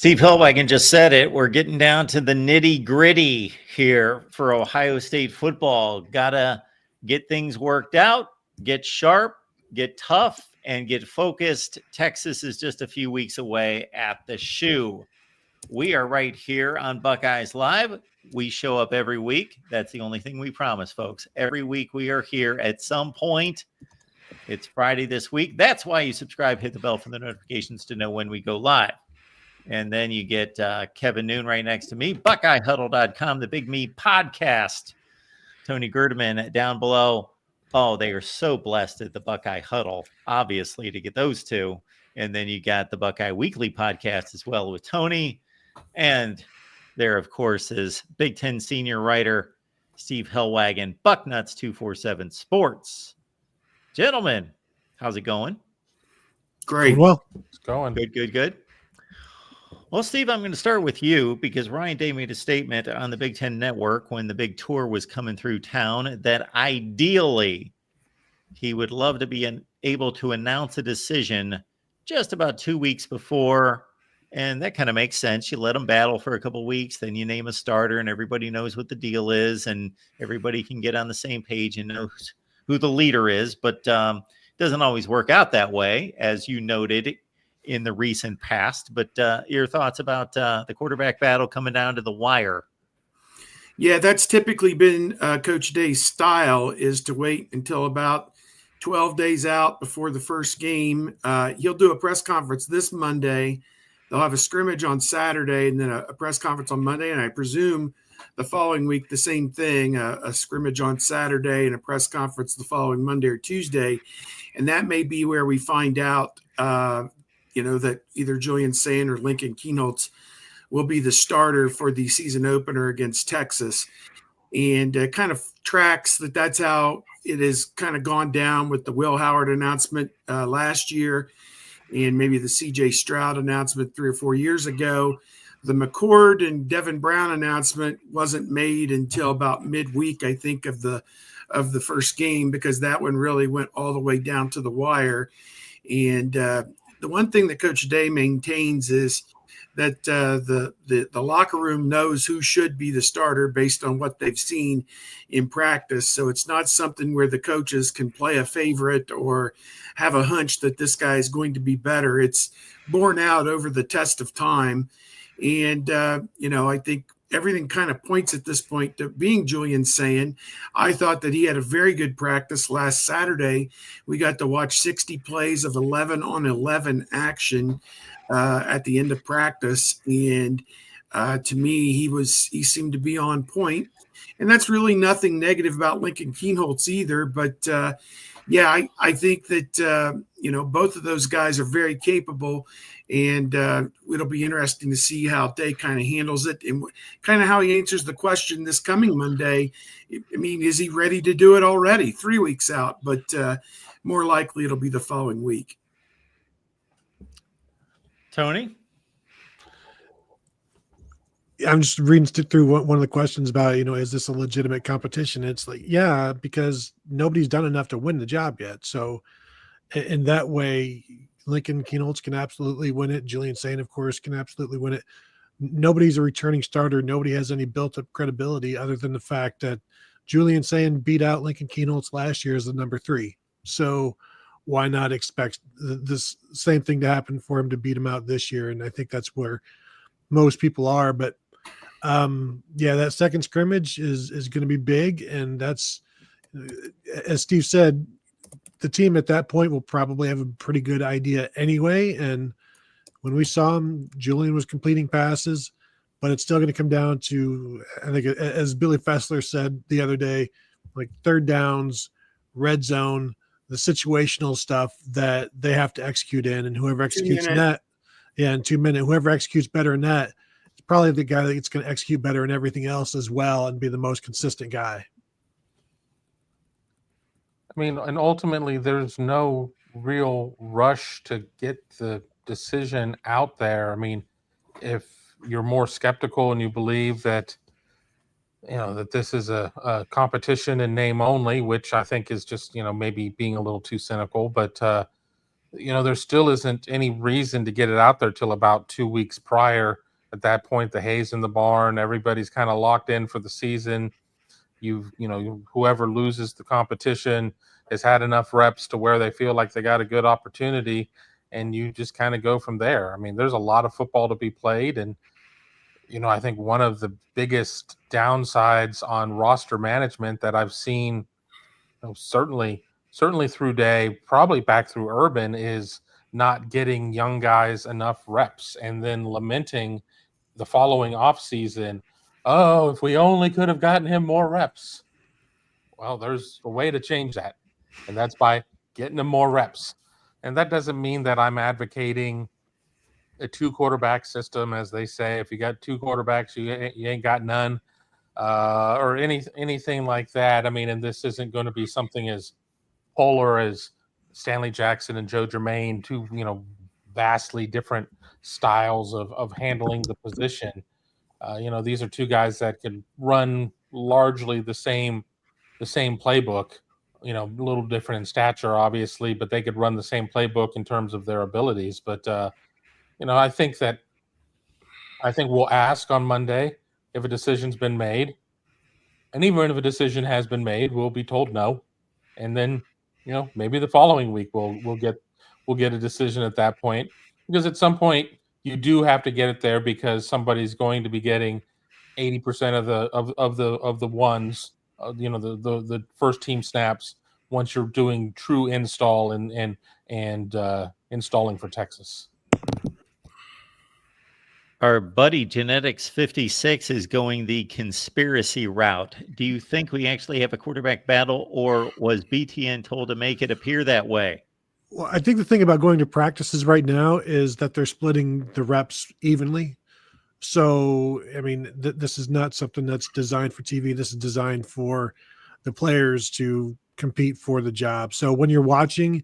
Steve Hillwagon just said it. We're getting down to the nitty gritty here for Ohio State football. Gotta get things worked out, get sharp, get tough, and get focused. Texas is just a few weeks away at the shoe. We are right here on Buckeyes Live. We show up every week. That's the only thing we promise, folks. Every week we are here at some point. It's Friday this week. That's why you subscribe, hit the bell for the notifications to know when we go live. And then you get Kevin Noon right next to me, BuckeyeHuddle.com, the Big Me podcast. Tony Gerdeman down below. Oh, they are so blessed at the Buckeye Huddle, obviously, to get those two. And then you got the Buckeye Weekly podcast as well with Tony. And there, of course, is Big Ten senior writer Steve Hillwagon, Bucknuts 247 Sports. Gentlemen, how's it going? Great. Well, It's going. Good. Well, Steve, I'm going to start with you because Ryan Day made a statement on the Big Ten Network when the big tour was coming through town that ideally he would love to be able to announce a decision just about 2 weeks before. And that kind of makes sense. You let them battle for a couple of weeks, then you name a starter and everybody knows what the deal is and everybody can get on the same page and knows who the leader is. But it doesn't always work out that way, as you noted in the recent past. But your thoughts about the quarterback battle coming down to the wire? Yeah, that's typically been Coach Day's style, is to wait until about 12 days out before the first game. He'll do a press conference this Monday. They'll have a scrimmage on Saturday and then a press conference on Monday. And I presume the following week, the same thing, a scrimmage on Saturday and a press conference the following Monday or Tuesday. And that may be where we find out, that either Julian Sayin or Lincoln Kienholz will be the starter for the season opener against Texas. And kind of tracks that's how it has kind of gone down with the Will Howard announcement last year and maybe the C.J. Stroud announcement 3 or 4 years ago. The McCord and Devin Brown announcement wasn't made until about midweek, I think, of the first game, because that one really went all the way down to the wire. And the one thing that Coach Day maintains is that the locker room knows who should be the starter based on what they've seen in practice. So it's not something where the coaches can play a favorite or have a hunch that this guy is going to be better. It's borne out over the test of time. And, I think everything kind of points at this point to being Julian Sayin. I thought that he had a very good practice last Saturday. We got to watch 60 plays of 11-on-11 action at the end of practice. And to me, he seemed to be on point. And that's really nothing negative about Lincoln Kienholz either. But I think that, both of those guys are very capable. And it'll be interesting to see how Day kind of handles it and kind of how he answers the question this coming Monday. I mean, is he ready to do it already 3 weeks out? But more likely it'll be the following week. Tony? I'm just reading through one of the questions about, is this a legitimate competition? It's like, yeah, because nobody's done enough to win the job yet. So in that way, Lincoln Kienholz can absolutely win it. Julian Sayin, of course, can absolutely win it. Nobody's a returning starter. Nobody has any built-up credibility other than the fact that Julian Sayin beat out Lincoln Kienholz last year as the number 3. So why not expect this same thing to happen for him to beat him out this year? And I think that's where most people are. But that second scrimmage is going to be big. And that's, as Steve said, the team at that point will probably have a pretty good idea anyway. And when we saw him, Julian was completing passes, but it's still going to come down to, I think, as Billy Fessler said the other day, like third downs, red zone, the situational stuff that they have to execute in, and whoever executes in that, in 2 minutes, whoever executes better in that, it's probably the guy that's going to execute better in everything else as well and be the most consistent guy. I mean, and ultimately, there's no real rush to get the decision out there. I mean, if you're more skeptical and you believe that, that this is a competition in name only, which I think is just, maybe being a little too cynical, but there still isn't any reason to get it out there till about 2 weeks prior. At that point, the hay's in the barn. Everybody's kind of locked in for the season. Whoever loses the competition has had enough reps to where they feel like they got a good opportunity, and you just kind of go from there. I mean, there's a lot of football to be played, and I think one of the biggest downsides on roster management that I've seen, certainly through Day, probably back through Urban, is not getting young guys enough reps and then lamenting the following offseason, oh, if we only could have gotten him more reps. Well, there's a way to change that, and that's by getting him more reps. And that doesn't mean that I'm advocating a 2-quarterback system, as they say. If you got 2 quarterbacks, you ain't got none, or anything like that. I mean, and this isn't going to be something as polar as Stanley Jackson and Joe Germain, 2 vastly different styles of handling the position. These are 2 guys that could run largely the same playbook. A little different in stature, obviously, but they could run the same playbook in terms of their abilities. But I think we'll ask on Monday if a decision's been made, and even if a decision has been made, we'll be told no, and then maybe the following week we'll get a decision at that point, because at some point you do have to get it there, because somebody's going to be getting 80% of the ones, the first team snaps once you're doing true install and installing for Texas. Our buddy Genetics 56 is going the conspiracy route. Do you think we actually have a quarterback battle, or was BTN told to make it appear that way? Well, I think the thing about going to practices right now is that they're splitting the reps evenly. So, I mean, this is not something that's designed for TV. This is designed for the players to compete for the job. So when you're watching,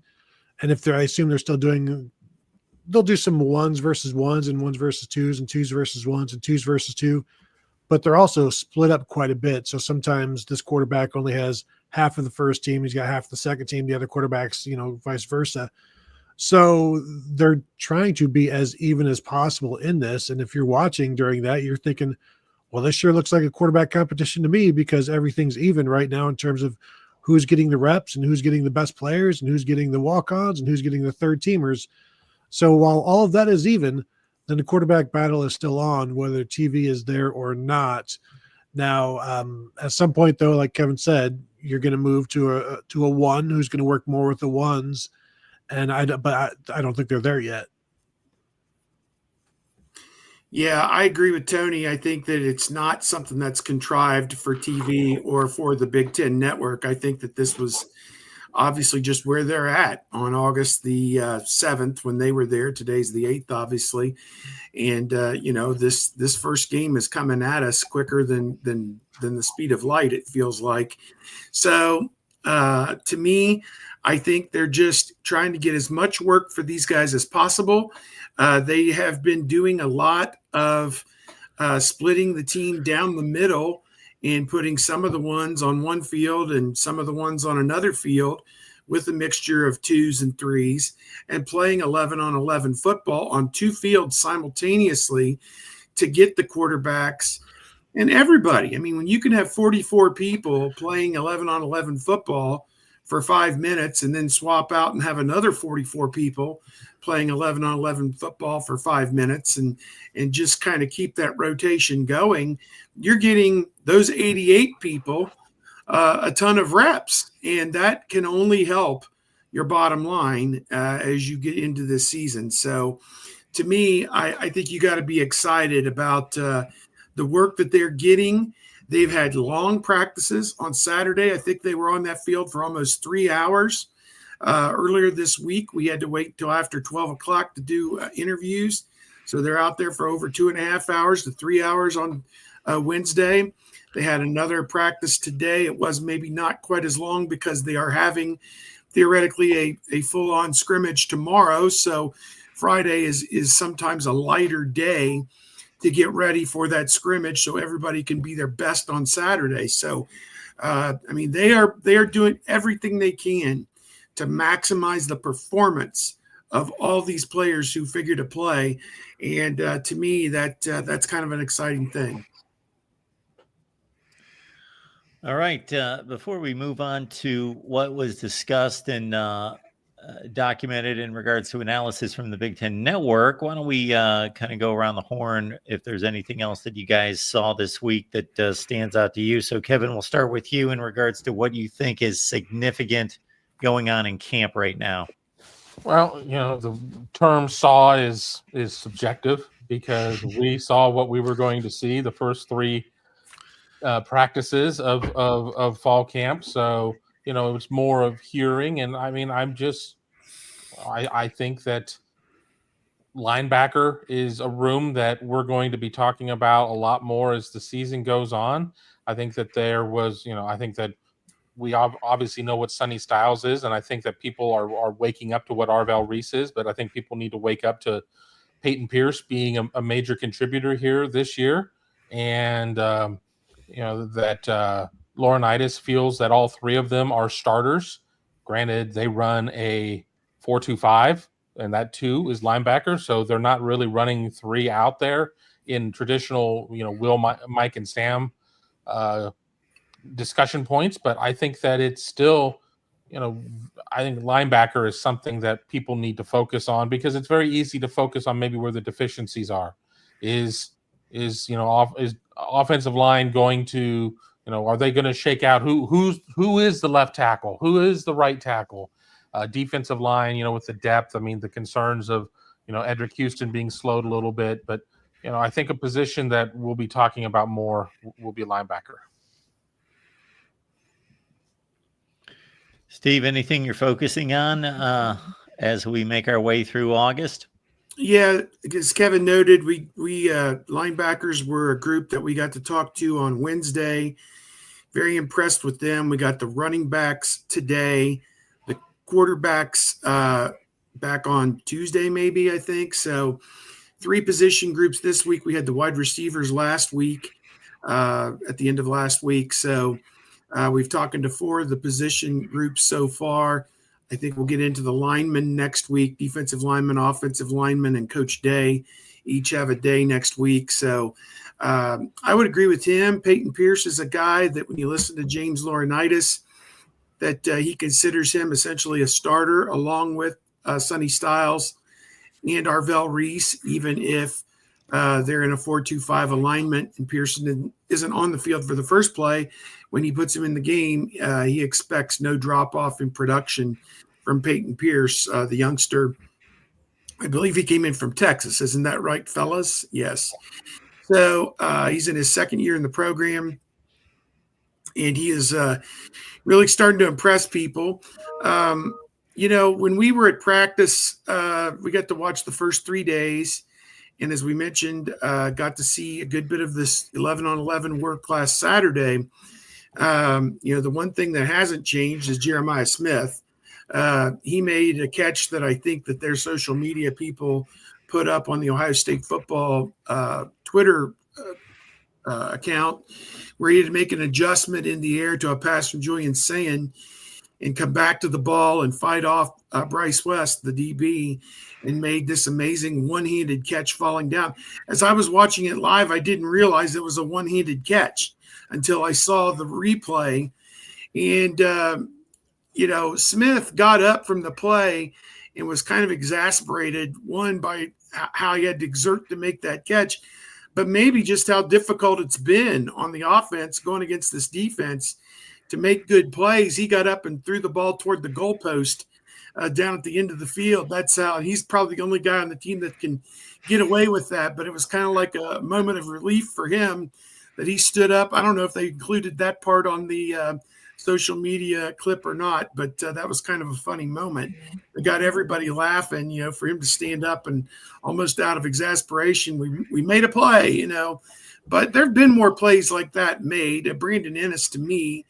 and I assume they're still they'll do some 1s versus 1s and 1s versus 2s and 2s versus 1s and 2s versus 2, but they're also split up quite a bit. So sometimes this quarterback only has half of the first team. He's got half of the second team. The other quarterbacks, vice versa. So they're trying to be as even as possible in this. And if you're watching during that, you're thinking, well, this sure looks like a quarterback competition to me, because everything's even right now in terms of who's getting the reps and who's getting the best players and who's getting the walk-ons and who's getting the third teamers. So while all of that is even, then the quarterback battle is still on, whether TV is there or not. Now, at some point, though, like Kevin said, you're going to move to a 1 who's going to work more with the 1s. And I don't think they're there yet. Yeah, I agree with Tony. I think that it's not something that's contrived for TV or for the Big Ten Network. I think that this was obviously just where they're at on August the 7th when they were there. Today's the 8th, obviously. And, this first game is coming at us quicker than the speed of light, it feels like. So to me, I think they're just trying to get as much work for these guys as possible. They have been doing a lot of splitting the team down the middle and putting some of the ones on one field and some of the ones on another field with a mixture of 2s and 3s, and playing 11-on-11 football on 2 fields simultaneously to get the quarterbacks and everybody. I mean, when you can have 44 people playing 11-on-11 football for 5 minutes and then swap out and have another 44 people playing 11-on-11 football for 5 minutes and just kind of keep that rotation going, you're getting those 88 people a ton of reps, and that can only help your bottom line as you get into this season. So to me, I think you got to be excited about the work that they're getting. They've had long practices on Saturday. I think they were on that field for almost 3 hours. Earlier this week, we had to wait till after 12 o'clock to do interviews. So they're out there for over 2.5 hours to 3 hours on Wednesday. They had another practice today. It was maybe not quite as long because they are having theoretically a full-on scrimmage tomorrow. So Friday is sometimes a lighter day to get ready for that scrimmage so everybody can be their best on Saturday. So, they are doing everything they can to maximize the performance of all these players who figure to play. And to me, that's kind of an exciting thing. All right. Before we move on to what was discussed and documented in regards to analysis from the Big Ten Network, why don't we kind of go around the horn if there's anything else that you guys saw this week that stands out to you. So, Kevin, we'll start with you in regards to what you think is significant going on in camp right now. Well, the term "saw" is subjective because we saw what we were going to see the first three practices of fall camp. So, it was more of hearing. And I mean, I think that linebacker is a room that we're going to be talking about a lot more as the season goes on. I think that I think that we obviously know what Sonny Styles is, and I think that people are waking up to what Arvell Reese is, but I think people need to wake up to Peyton Pierce being a major contributor here this year. And, that Laurinaitis feels that all three of them are starters. Granted, they run a 4-2-5, and that too is linebacker. So they're not really running three out there in traditional, Will, Mike, and Sam discussion points. But I think that it's still, I think linebacker is something that people need to focus on because it's very easy to focus on maybe where the deficiencies are. Is offensive line going to, are they going to shake out who is the left tackle, who is the right tackle? Defensive line, with the depth. I mean, the concerns of, Edric Houston being slowed a little bit, but I think a position that we'll be talking about more will be linebacker. Steve, anything you're focusing on as we make our way through August? Yeah, as Kevin noted, we linebackers were a group that we got to talk to on Wednesday. Very impressed with them. We got the running backs today, the quarterbacks back on Tuesday, maybe, I think. So 3 position groups this week. We had the wide receivers last week, at the end of last week. So we've talked to 4 of the position groups so far. I think we'll get into the linemen next week, defensive linemen, offensive linemen, and Coach Day each have a day next week. So I would agree with him. Peyton Pierce is a guy that when you listen to James Laurinaitis, that he considers him essentially a starter along with Sonny Styles and Arvell Reese, even if they're in a 4-2-5 alignment and Pearson isn't on the field for the first play. When he puts him in the game, he expects no drop-off in production from Peyton Pierce, the youngster. I believe he came in from Texas. Isn't that right, fellas? Yes. So he's in his second year in the program, and he is really starting to impress people. When we were at practice, we got to watch the first 3 days. And as we mentioned, got to see a good bit of this 11-on-11 work last Saturday. The one thing that hasn't changed is Jeremiah Smith. He made a catch that I think that their social media people put up on the Ohio State football Twitter account, where he had to make an adjustment in the air to a pass from Julian Sayin and come back to the ball and fight off Bryce West, the DB, and made this amazing one-handed catch falling down. As I was watching it live, I didn't realize it was a one-handed catch until I saw the replay. And, Smith got up from the play and was kind of exasperated, one, by how he had to exert to make that catch, but maybe just how difficult it's been on the offense going against this defense to make good plays. He got up and threw the ball toward the goalpost down at the end of the field. That's how he's probably the only guy on the team that can get away with that. But it was kind of like a moment of relief for him that he stood up. I don't know if they included that part on the social media clip or not, but that was kind of a funny moment. It got everybody laughing, for him to stand up and almost out of exasperation, we made a play, But there have been more plays like that made. Brandon Ennis, to me,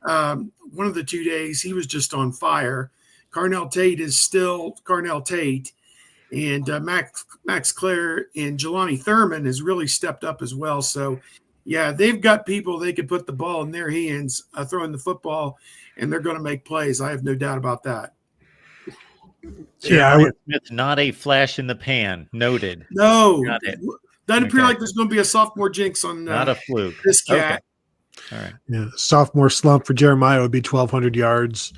one of the 2 days, he was just on fire. Carnell Tate is still Carnell Tate. And Max Clare and Jelani Thurman has really stepped up as well. So, yeah, they've got people they could put the ball in their hands, throwing the football, and they're going to make plays. I have no doubt about that. Jeremiah Smith, not a flash in the pan. Noted. No, Got it. doesn't appear Okay. like there's going to be a sophomore jinx on Not a fluke. this cat. Okay. All right. Yeah, sophomore slump for Jeremiah would be 1,200 yards,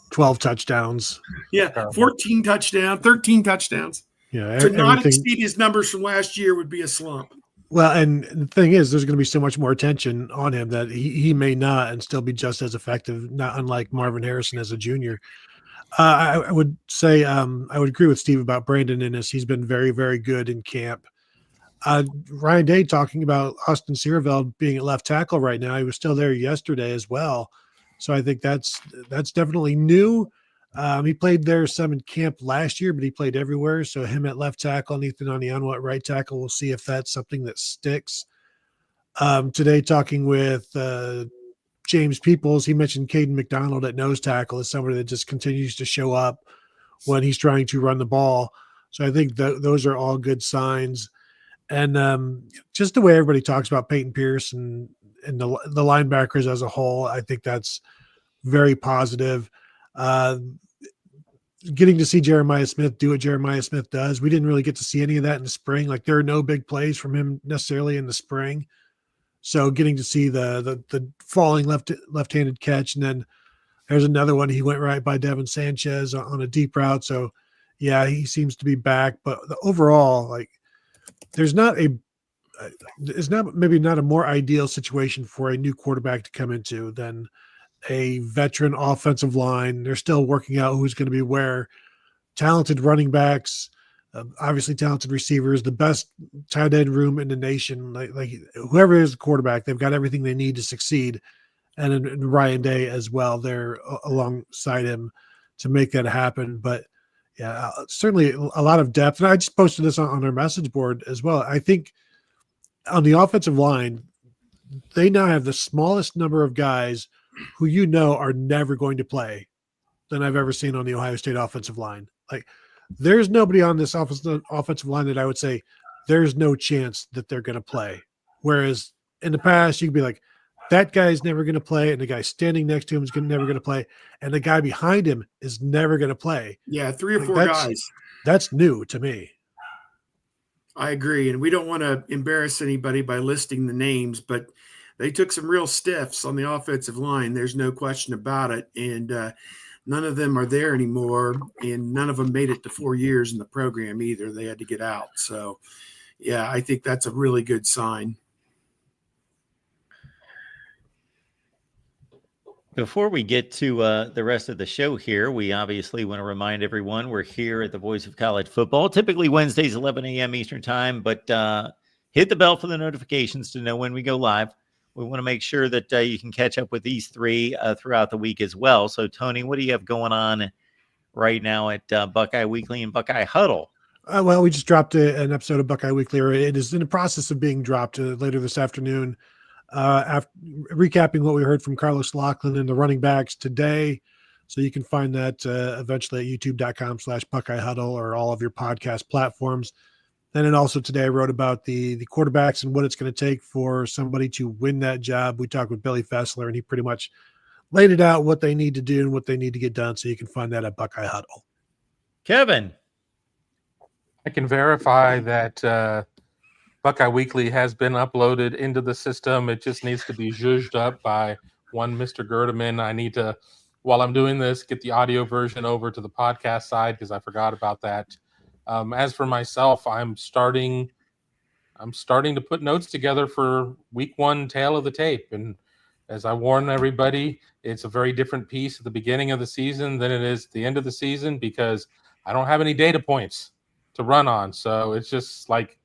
12 touchdowns. Yeah, 14 touchdowns, 13 touchdowns. Yeah, To not exceed his numbers from last year would be a slump. Well, and the thing is, there's going to be so much more attention on him that he may not and still be just as effective, not unlike Marvin Harrison as a junior. I would say I would agree with Steve about Brandon Innes. He's been very, very good in camp. Ryan Day talking about Austin Searveld being at left tackle right now. He was still there yesterday as well. So I think that's definitely new. He played there some in camp last year, but he played everywhere. So him at left tackle and Ethan Aniano at right tackle. We'll see if that's something that sticks. Today talking with James Peoples, he mentioned Caden McDonald at nose tackle as somebody that just continues to show up when he's trying to run the ball. So I think those are all good signs. And just the way everybody talks about Peyton Pierce and the linebackers as a whole, I think that's very positive. Getting to see Jeremiah Smith do what Jeremiah Smith does. We didn't really get to see any of that in the spring. Like there are no big plays from him necessarily in the spring. So getting to see the falling left-handed catch, and then there's another one. He went right by Devin Sanchez on a deep route. So yeah, he seems to be back. But overall, like it's not maybe not a more ideal situation for a new quarterback to come into than a veteran offensive line. They're still working out who's going to be where. Talented running backs, obviously talented receivers, the best tight end room in the nation. Like whoever is the quarterback, they've got everything they need to succeed. And Ryan Day as well, they're alongside him to make that happen. But yeah, certainly a lot of depth. And I just posted this on our message board as well. I think on the offensive line, they now have the smallest number of guys who are never going to play than I've ever seen on the Ohio State offensive line. Like there's nobody on this offensive line that I would say there's no chance that they're going to play. Whereas in the past, you could be like, that guy's never going to play, and the guy standing next to him is never going to play, and the guy behind him is never going to play. Yeah, 3 or 4 guys. That's new to me. I agree, and we don't want to embarrass anybody by listing the names, but they took some real stiffs on the offensive line. There's no question about it, and none of them are there anymore, and none of them made it to 4 years in the program either. They had to get out. So, yeah, I think that's a really good sign. Before we get to the rest of the show here, we obviously want to remind everyone we're here at the Voice of College Football, typically Wednesdays, 11 a.m. Eastern Time, but hit the bell for the notifications to know when we go live. We want to make sure that you can catch up with these three throughout the week as well. So, Tony, what do you have going on right now at Buckeye Weekly and Buckeye Huddle? Well, we just dropped an episode of Buckeye Weekly, or it is in the process of being dropped later this afternoon. After recapping what we heard from Carlos Lachlan and the running backs today. So you can find that eventually at youtube.com/Buckeye Huddle or all of your podcast platforms. And then also today I wrote about the quarterbacks and what it's going to take for somebody to win that job. We talked with Billy Fessler, and he pretty much laid it out what they need to do and what they need to get done. So you can find that at Buckeye Huddle. Kevin. I can verify that Buckeye Weekly has been uploaded into the system. It just needs to be zhuzhed up by one Mr. Gerdeman. I need to, while I'm doing this, get the audio version over to the podcast side because I forgot about that. As for myself, I'm starting to put notes together for week 1 tail of the tape. And as I warn everybody, it's a very different piece at the beginning of the season than it is at the end of the season because I don't have any data points to run on. So it's just like,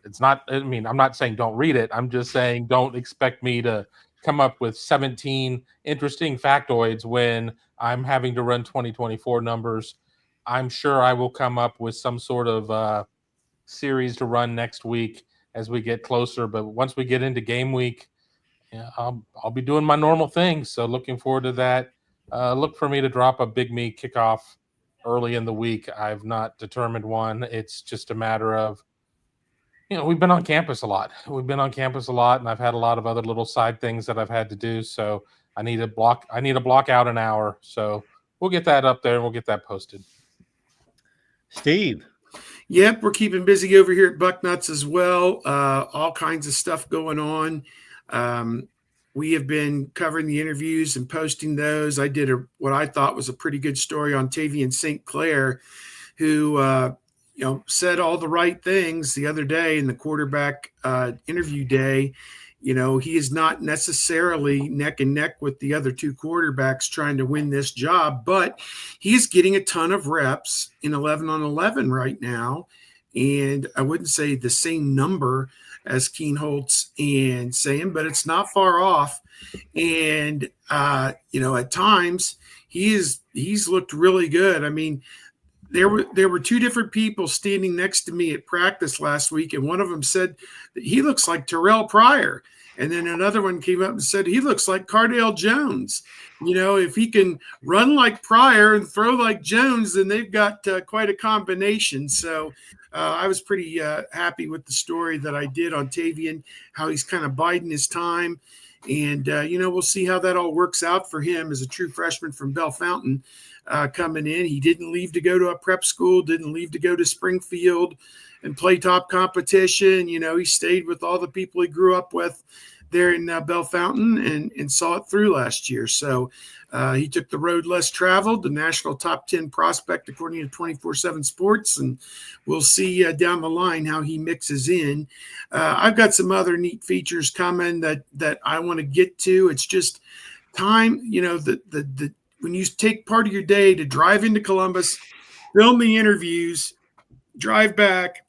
it's not, I mean, I'm not saying don't read it. I'm just saying don't expect me to come up with 17 interesting factoids when I'm having to run 2024 numbers. I'm sure I will come up with some sort of series to run next week as we get closer. But once we get into game week, yeah, I'll be doing my normal things. So looking forward to that. Look for me to drop a Big Me kickoff early in the week. I've not determined one. It's just a matter of, we've been on campus a lot. And I've had a lot of other little side things that I've had to do. So I need to block out an hour. So we'll get that up there and we'll get that posted. Steve. Yep, we're keeping busy over here at Bucknuts as well. All kinds of stuff going on. We have been covering the interviews and posting those. I did what I thought was a pretty good story on Tavian St. Clair, who said all the right things the other day in the quarterback interview day. He is not necessarily neck and neck with the other two quarterbacks trying to win this job, but he's getting a ton of reps in 11 on 11 right now. And I wouldn't say the same number as Keenholz and Sam, but it's not far off. And, at times he's looked really good. I mean, there were two different people standing next to me at practice last week, and one of them said that he looks like Terrell Pryor. And then another one came up and said he looks like Cardale Jones. If he can run like Pryor and throw like Jones, then they've got quite a combination. So I was pretty happy with the story that I did on Tavian, how he's kind of biding his time. And, we'll see how that all works out for him as a true freshman from Bellefontaine coming in. He didn't leave to go to a prep school, didn't leave to go to Springfield and play top competition. He stayed with all the people he grew up with there in Bellefontaine and saw it through last year. So he took the road less traveled, the national top 10 prospect, according to 24/7 Sports. And we'll see down the line how he mixes in. I've got some other neat features coming that I want to get to. It's just time, when you take part of your day to drive into Columbus, film the interviews, drive back,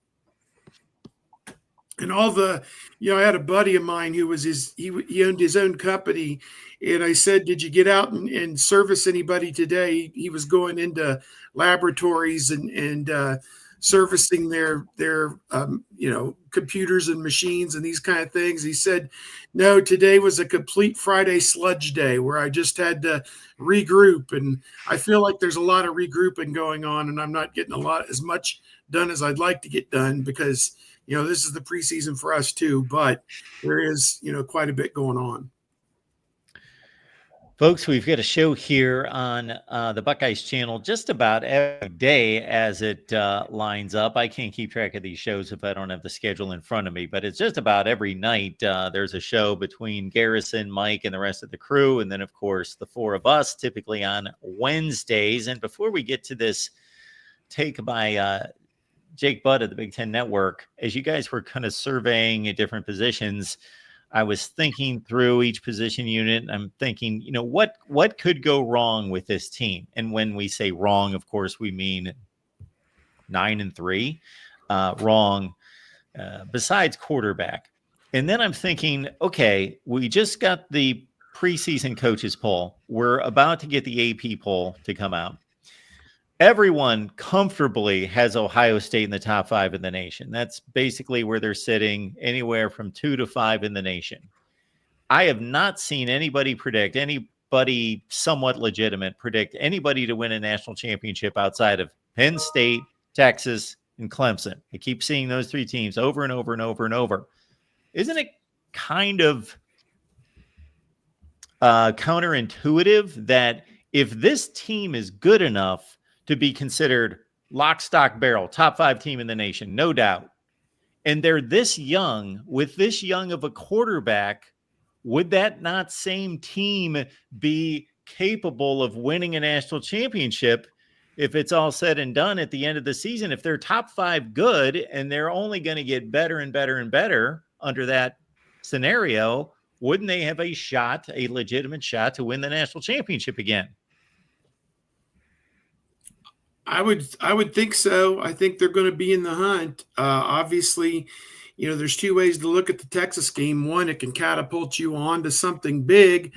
and all the, I had a buddy of mine who was he owned his own company. And I said, did you get out and service anybody today? He was going into laboratories and servicing their computers and machines and these kind of things. He said, no, today was a complete Friday sludge day where I just had to regroup. And I feel like there's a lot of regrouping going on, and I'm not getting as much done as I'd like to get done because, this is the preseason for us too, but there is, quite a bit going on. Folks, we've got a show here on the Buckeyes channel just about every day as it lines up. I can't keep track of these shows if I don't have the schedule in front of me, but it's just about every night there's a show between Garrison, Mike, and the rest of the crew. And then, of course, the four of us typically on Wednesdays. And before we get to this take by Jake Budd of the Big Ten Network, as you guys were kind of surveying at different positions, I was thinking through each position unit, and I'm thinking, what could go wrong with this team? And when we say wrong, of course, we mean 9-3 wrong, besides quarterback. And then I'm thinking, okay, we just got the preseason coaches poll. We're about to get the AP poll to come out. Everyone comfortably has Ohio State in the top 5 in the nation. That's basically where they're sitting, anywhere from 2 to 5 in the nation. I have not seen anybody predict, anybody somewhat legitimate predict anybody to win a national championship outside of Penn State, Texas, and Clemson. I keep seeing those 3 teams over and over and over and over. Isn't it kind of counterintuitive that if this team is good enough to be considered lock, stock, barrel, top 5 team in the nation, no doubt, and they're this young, with this young of a quarterback, would that not same team be capable of winning a national championship if it's all said and done at the end of the season? If they're top 5 good and they're only going to get better and better and better under that scenario, wouldn't they have a shot, a legitimate shot to win the national championship again? I would think so. I think they're going to be in the hunt. Obviously, there's 2 ways to look at the Texas game. One, it can catapult you on to something big,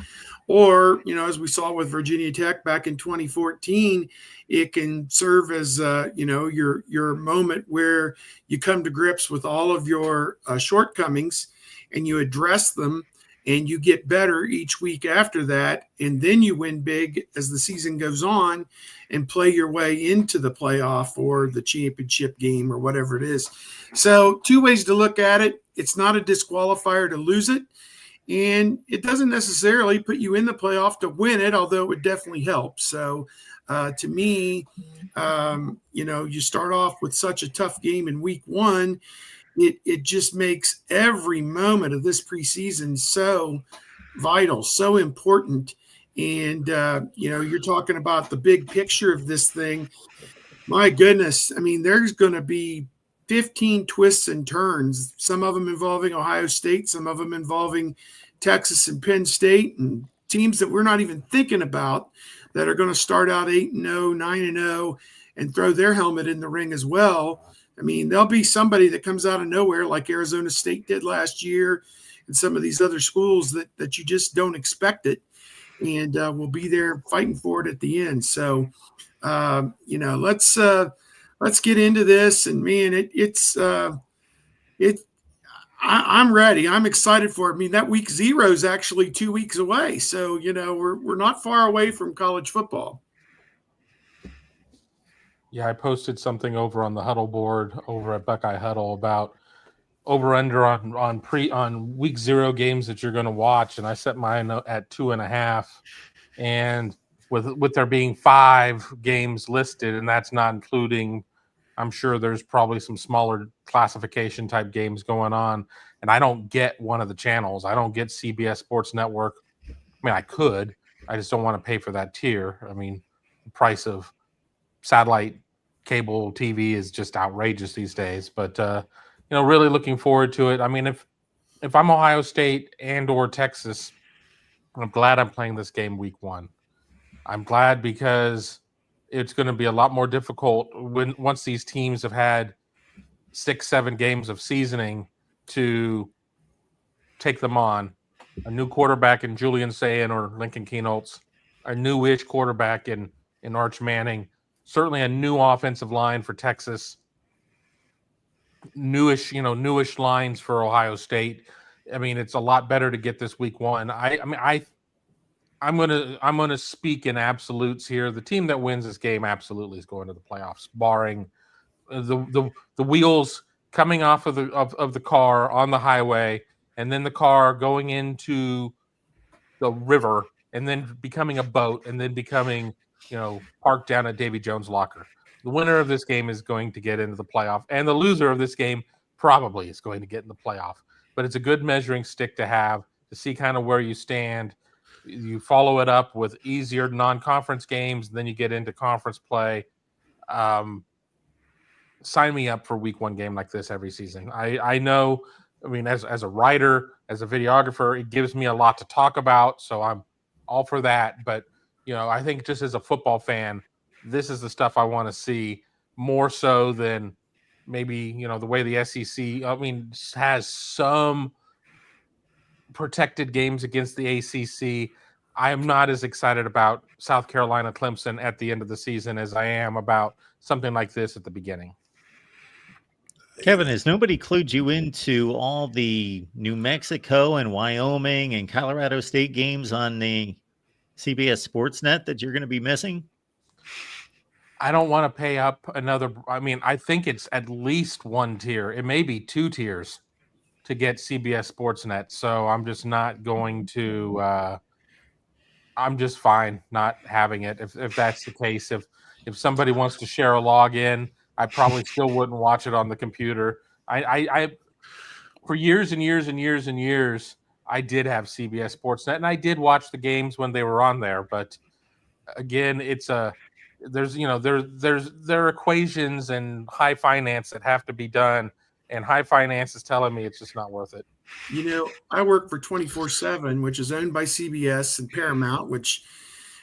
or, as we saw with Virginia Tech back in 2014, it can serve as, your moment where you come to grips with all of your shortcomings and you address them and you get better each week after that. And then you win big as the season goes on and play your way into the playoff or the championship game or whatever it is. So 2 ways to look at it. It's not a disqualifier to lose it. And it doesn't necessarily put you in the playoff to win it, although it would definitely help. So To me, you start off with such a tough game in week one. It just makes every moment of this preseason so vital, so important. And, you're talking about the big picture of this thing. My goodness. I mean, there's going to be 15 twists and turns, some of them involving Ohio State, some of them involving Texas and Penn State, and teams that we're not even thinking about that are going to start out 8-0, 9-0, and throw their helmet in the ring as well. I mean, there'll be somebody that comes out of nowhere like Arizona State did last year and some of these other schools that you just don't expect it, and we'll be there fighting for it at the end. So, let's get into this. And man, I'm ready. I'm excited for it. I mean, that week 0 is actually 2 weeks away. So, we're not far away from college football. Yeah, I posted something over on the huddle board over at Buckeye Huddle about over/under on week 0 games that you're going to watch, and I set mine at 2.5. And with there being 5 games listed, and that's not including, I'm sure there's probably some smaller classification type games going on, and I don't get one of the channels. I don't get CBS Sports Network. I mean, I could. I just don't want to pay for that tier. I mean, the price of satellite cable TV is just outrageous these days. But really looking forward to it. I mean, if I'm Ohio State and or Texas, I'm glad I'm playing this game week 1. I'm glad because it's going to be a lot more difficult once these teams have had 6-7 games of seasoning to take them on. A new quarterback in Julian Sayin or Lincoln Keenholz, a newish quarterback in Arch Manning, certainly a new offensive line for Texas, newish lines for Ohio State. I mean, it's a lot better to get this week 1. I'm gonna speak in absolutes here. The team that wins this game absolutely is going to the playoffs, barring the wheels coming off of the car on the highway, and then the car going into the river, and then becoming a boat, and then becoming parked down at Davy Jones' locker. The winner of this game is going to get into the playoff, and the loser of this game probably is going to get in the playoff. But it's a good measuring stick to have to see kind of where you stand. You follow it up with easier non-conference games, and then you get into conference play. Sign me up for week 1 game like this every season. I know, I mean, as a writer, as a videographer, it gives me a lot to talk about, so I'm all for that. But, I think just as a football fan, this is the stuff I want to see more so than maybe, the way the SEC, has some protected games against the ACC. I am not as excited about South Carolina Clemson at the end of the season as I am about something like this at the beginning. Kevin, has nobody clued you into all the New Mexico and Wyoming and Colorado State games on the CBS Sportsnet that you're going to be missing? I don't want to pay up another. I mean, I think it's at least 1 tier. It may be 2 tiers to get CBS Sportsnet. So I'm just not going to. I'm just fine not having it. If that's the case, if somebody wants to share a login, I probably still wouldn't watch it on the computer. I for years and years and years and years, I did have CBS Sportsnet, and I did watch the games when they were on there. But again, there are equations and high finance that have to be done, and high finance is telling me it's just not worth it. I work for 24/7, which is owned by CBS and Paramount, which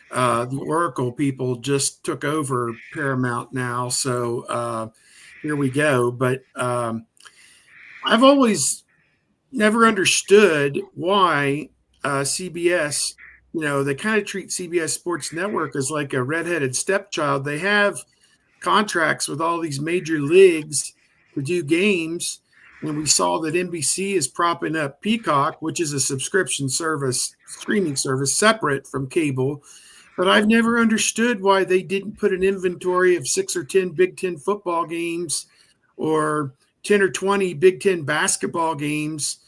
the Oracle people just took over Paramount now. So here we go. But I've always never understood why CBS, they kind of treat CBS Sports Network as like a redheaded stepchild. They have contracts with all these major leagues to do games. And we saw that NBC is propping up Peacock, which is a subscription service, streaming service separate from cable. But I've never understood why they didn't put an inventory of 6 or 10 Big Ten football games or 10 or 20 Big Ten basketball games,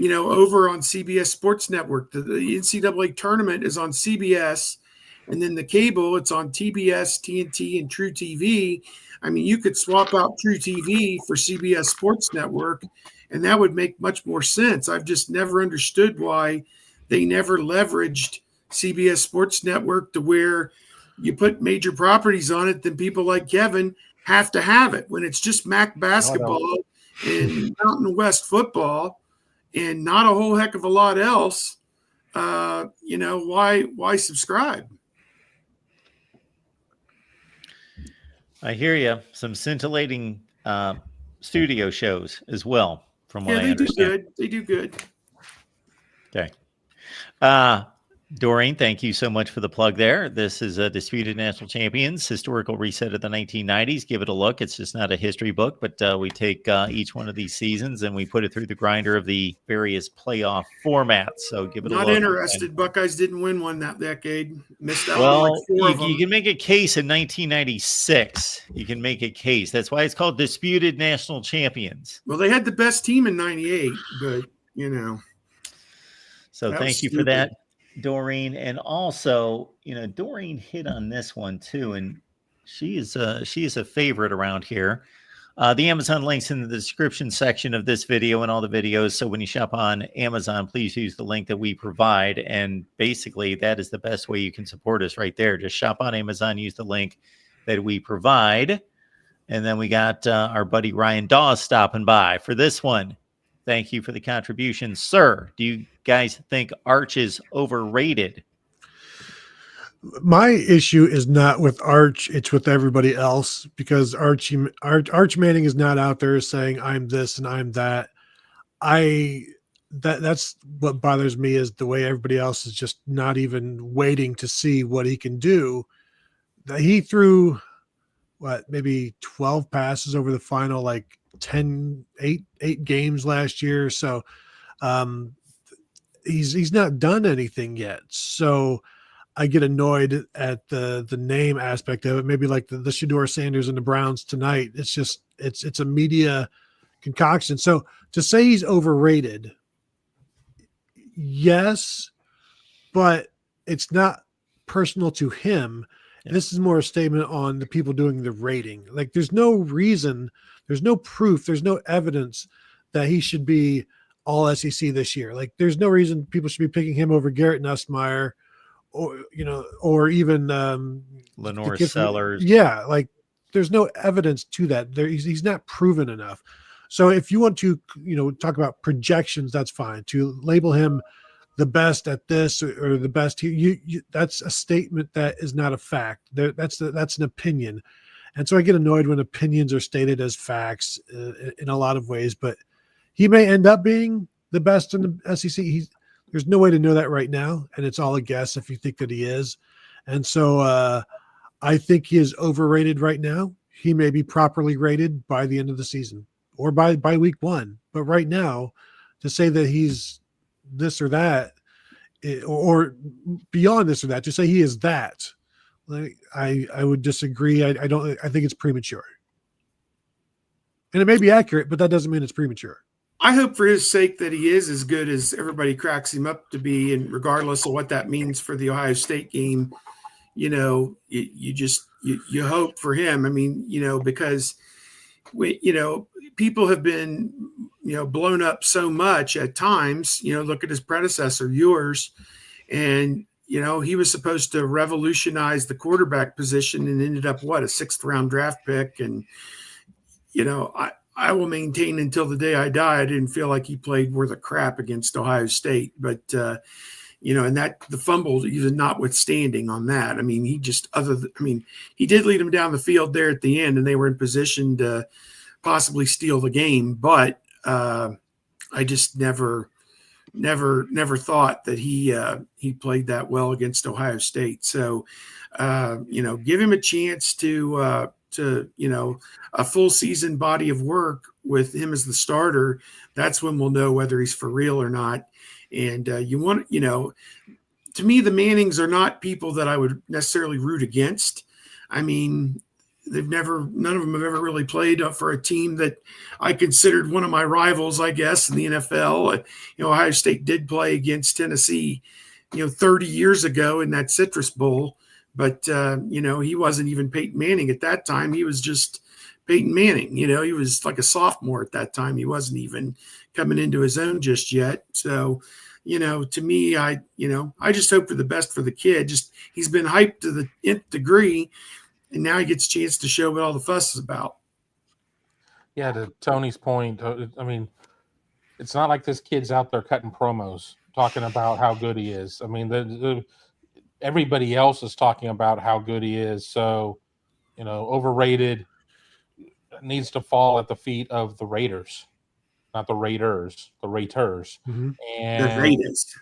over on CBS Sports Network. The NCAA tournament is on CBS, And then the cable, it's on TBS, TNT, and True TV. I mean, you could swap out True TV for CBS Sports Network, and that would make much more sense. I've just never understood why they never leveraged CBS Sports Network to where you put major properties on it, then people like Kevin have to have it. When it's just MAC basketball and Mountain West football and not a whole heck of a lot else, why subscribe? I hear you. Some scintillating studio shows as well, from what I understand. They do good. Okay. Doreen, thank you so much for the plug there. This is a Disputed National Champions historical reset of the 1990s. Give it a look. It's just not a history book, but we take each one of these seasons and we put it through the grinder of the various playoff formats. So give it a look. Not interested. Buckeyes didn't win one that decade. Missed out Well, on like 4 of them. You can make a case in 1996. You can make a case. That's why it's called Disputed National Champions. Well, they had the best team in 98, but So thank you for that, Doreen. And also, Doreen hit on this one too, and she is a favorite around here. The Amazon links in the description section of this video and all the videos. So when you shop on Amazon, please use the link that we provide. And basically, that is the best way you can support us right there. Just shop on Amazon, use the link that we provide. And then we got our buddy Ryan Dawes stopping by for this one. Thank you for the contribution, sir. Do you guys think Arch is overrated? My issue is not with Arch, it's with everybody else, because Arch Manning is not out there saying I'm this and I'm that. That's what bothers me, is the way everybody else is just not even waiting to see what he can do. He threw maybe 12 passes over the final eight games last year. So he's not done anything yet. So I get annoyed at the name aspect of it. Maybe like the Shedeur Sanders and the Browns tonight. It's just it's a media concoction. So to say he's overrated, yes, but it's not personal to him. And this is more a statement on the people doing the rating. Like, there's no reason, there's no proof, there's no evidence that he should be all SEC this year. Like, there's no reason people should be picking him over Garrett Nussmeier or even Lenore Sellers. Yeah, like, there's no evidence to that. He's not proven enough. So if you want to, talk about projections, that's fine. To label him the best at this or the best here, that's a statement that is not a fact. That's an opinion. And so I get annoyed when opinions are stated as facts in a lot of ways, but he may end up being the best in the SEC. There's no way to know that right now, and it's all a guess if you think that he is. And so I think he is overrated right now. He may be properly rated by the end of the season or by week 1. But right now, to say that he's this or that, or beyond this or that, to say he is that, like, I would disagree. I think it's premature. And it may be accurate, but that doesn't mean it's premature. I hope for his sake that he is as good as everybody cracks him up to be, and regardless of what that means for the Ohio State game, you hope for him. I mean, because people have been, blown up so much at times. Look at his predecessor, yours, and he was supposed to revolutionize the quarterback position and ended up a 6th round draft pick. And I will maintain until the day I die, I didn't feel like he played worth a crap against Ohio State. But, and that the fumble, even notwithstanding on that, I mean, he did lead them down the field there at the end, and they were in position to possibly steal the game. But I just never thought that he played that well against Ohio State. So, give him a chance to a full season body of work with him as the starter. That's when we'll know whether he's for real or not. And to me, the Mannings are not people that I would necessarily root against. I mean, none of them have ever really played for a team that I considered one of my rivals, I guess, in the NFL. Ohio State did play against Tennessee, 30 years ago in that Citrus Bowl. But, he wasn't even Peyton Manning at that time. He was just Peyton Manning. He was like a sophomore at that time. He wasn't even coming into his own just yet. So, to me, I just hope for the best for the kid. Just he's been hyped to the nth degree, and now he gets a chance to show what all the fuss is about. Yeah, to Tony's point, I mean, it's not like this kid's out there cutting promos talking about how good he is. I mean, everybody else is talking about how good he is. So, overrated needs to fall at the feet of the Raiders, not the Raiders, the Raiders. Mm-hmm. The And Raiders.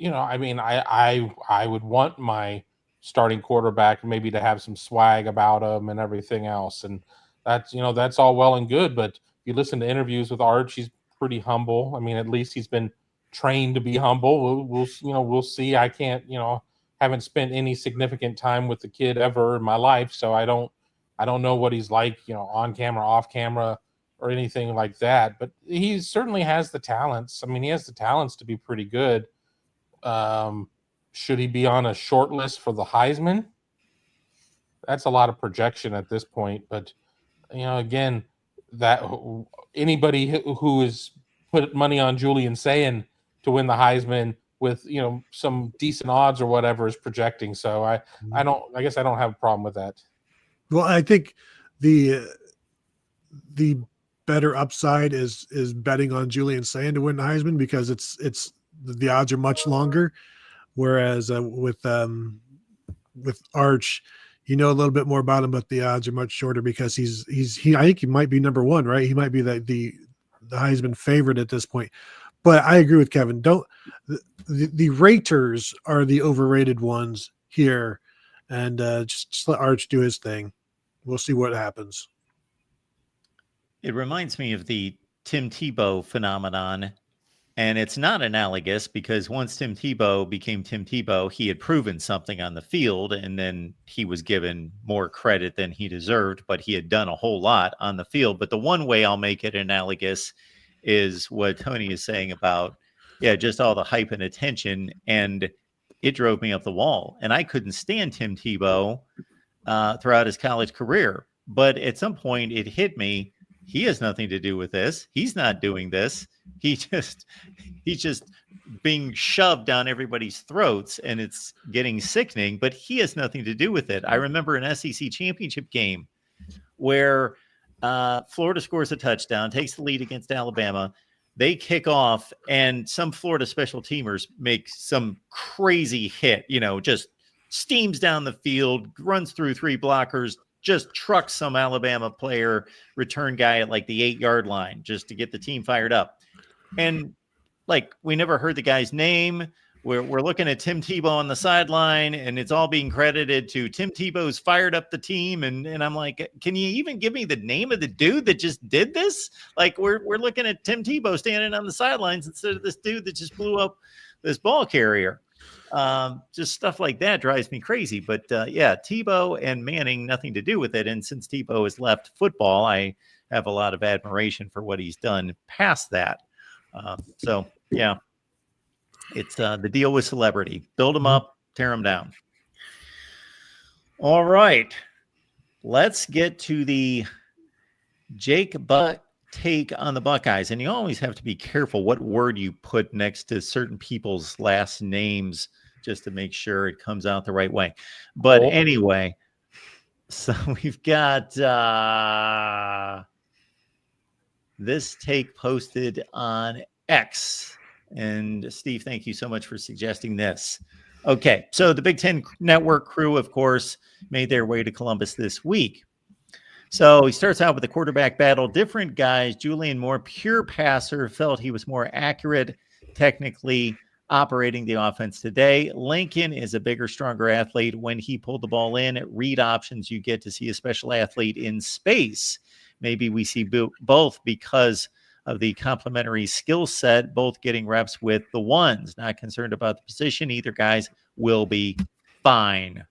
I mean, I would want my starting quarterback maybe to have some swag about him and everything else. And that's all well and good. But if you listen to interviews with Arch, he's pretty humble. I mean, at least he's been trained to be humble. We'll see. I can't, haven't spent any significant time with the kid ever in my life, so I don't know what he's like, on camera, off camera, or anything like that. But he certainly has the talents. I mean, he has the talents to be pretty good. Should he be on a short list for the Heisman? That's a lot of projection at this point. But again, that anybody who has put money on Julian Sayin to win the Heisman with some decent odds or whatever is projecting. So I guess I don't have a problem with that. Well, I think the better upside is betting on Julian Sayin to win the Heisman, because it's the odds are much longer. Whereas with Arch, a little bit more about him, but the odds are much shorter because I think he might be number one, right? He might be the Heisman favorite at this point. But I agree with Kevin. The Raiders are the overrated ones here, and just let Arch do his thing. We'll see what happens. It reminds me of the Tim Tebow phenomenon. And it's not analogous because once Tim Tebow became Tim Tebow, he had proven something on the field, and then he was given more credit than he deserved, but he had done a whole lot on the field. But the one way I'll make it analogous is what Tony is saying about, just all the hype and attention, and it drove me up the wall. And I couldn't stand Tim Tebow throughout his college career. But at some point it hit me, he has nothing to do with this. He's not doing this. He's just being shoved down everybody's throats, and it's getting sickening, but he has nothing to do with it. I remember an SEC championship game where Florida scores a touchdown, takes the lead against Alabama. They kick off, and some Florida special teamers make some crazy hit, just steams down the field, runs through three blockers, just trucks some Alabama player, return guy at like the 8-yard line just to get the team fired up. And we never heard the guy's name. We're looking at Tim Tebow on the sideline, and it's all being credited to Tim Tebow's fired up the team. And I'm like, can you even give me the name of the dude that just did this? We're looking at Tim Tebow standing on the sidelines instead of this dude that just blew up this ball carrier. Just stuff like that drives me crazy. But Tebow and Manning, nothing to do with it. And since Tebow has left football, I have a lot of admiration for what he's done past that. It's the deal with celebrity. Build them up, tear them down. All right. Let's get to the Jake Butt take on the Buckeyes. And you always have to be careful what word you put next to certain people's last names just to make sure it comes out the right way. But anyway, so we've got this take posted on X. And Steve, thank you so much for suggesting this. Okay, so the Big Ten Network crew, of course, made their way to Columbus this week. So he starts out with the quarterback battle. Different guys. Julian Moore, pure passer, felt he was more accurate technically operating the offense today. Lincoln is a bigger, stronger athlete. When he pulled the ball in, read options, you get to see a special athlete in space. Maybe we see both because of the complementary skill set, both getting reps with the ones. Not concerned about the position. Either guys will be fine.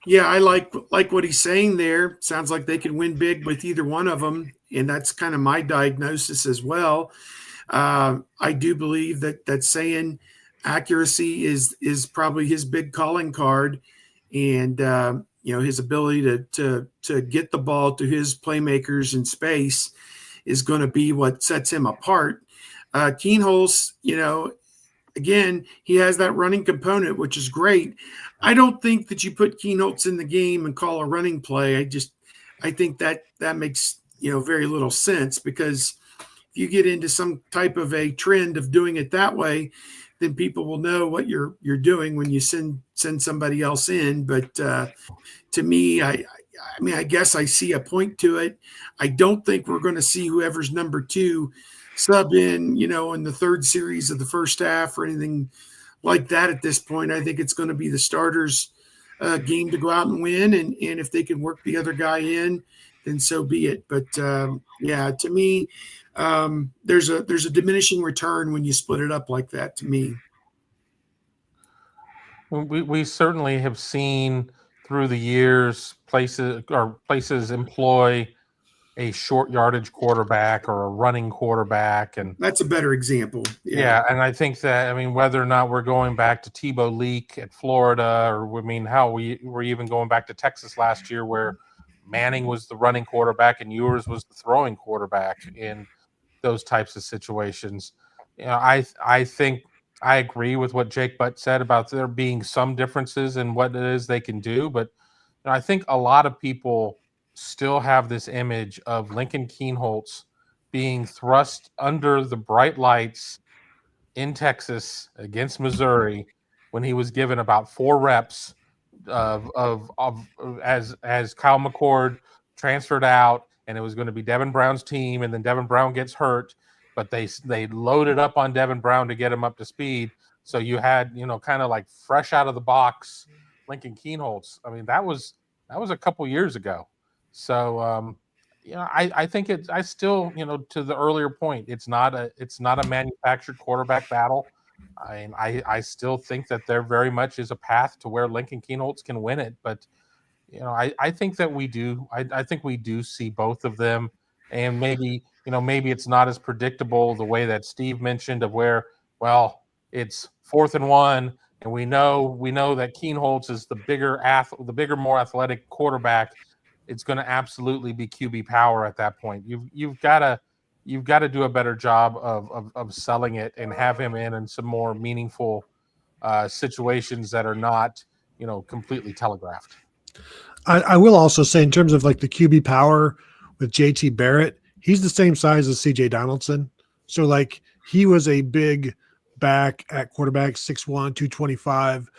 Yeah, I like what he's saying there. Sounds like they can win big with either one of them, and that's kind of my diagnosis as well. I do believe that Sayin accuracy is probably his big calling card, and his ability to get the ball to his playmakers in space is going to be what sets him apart. Keenholz, again, he has that running component, which is great. I don't think that you put Keenholz in the game and call a running play. I think that makes very little sense, because if you get into some type of a trend of doing it that way, then people will know what you're doing when you send somebody else in. But to me, I guess I see a point to it. I don't think we're going to see whoever's number 2 sub in, in the third series of the first half or anything like that at this point. I think it's going to be the starters' game to go out and win, and if they can work the other guy in, then so be it. But to me, there's a diminishing return when you split it up like that, to me. We certainly have seen through the years places employ a short yardage quarterback or a running quarterback, and that's a better example. Yeah, and I think that, whether or not we're going back to Tebow Leak at Florida, or how we were even going back to Texas last year, where Manning was the running quarterback and Ewers was the throwing quarterback in those types of situations. I think I agree with what Jake Butt said about there being some differences in what it is they can do, but I think a lot of people still have this image of Lincoln Keenholz being thrust under the bright lights in Texas against Missouri when he was given about 4 reps as Kyle McCord transferred out, and it was going to be Devin Brown's team, and then Devin Brown gets hurt, but they loaded up on Devin Brown to get him up to speed. So you had, kind of like fresh out of the box Lincoln Keenholz. That was a couple years ago. So I think I still, to the earlier point, it's not a manufactured quarterback battle. I still think that there very much is a path to where Lincoln Keenholz can win it, but I think that we do. I think we do see both of them, and maybe it's not as predictable the way that Steve mentioned, of where, well, it's 4th and 1, and we know that Keenholz is the bigger, more athletic quarterback. It's going to absolutely be QB power at that point. You've got to do a better job of selling it and have him in some more meaningful situations that are not completely telegraphed. I will also say, in terms of like the QB power with JT Barrett, he's the same size as CJ Donaldson. So like he was a big back at quarterback, 6'1", 225.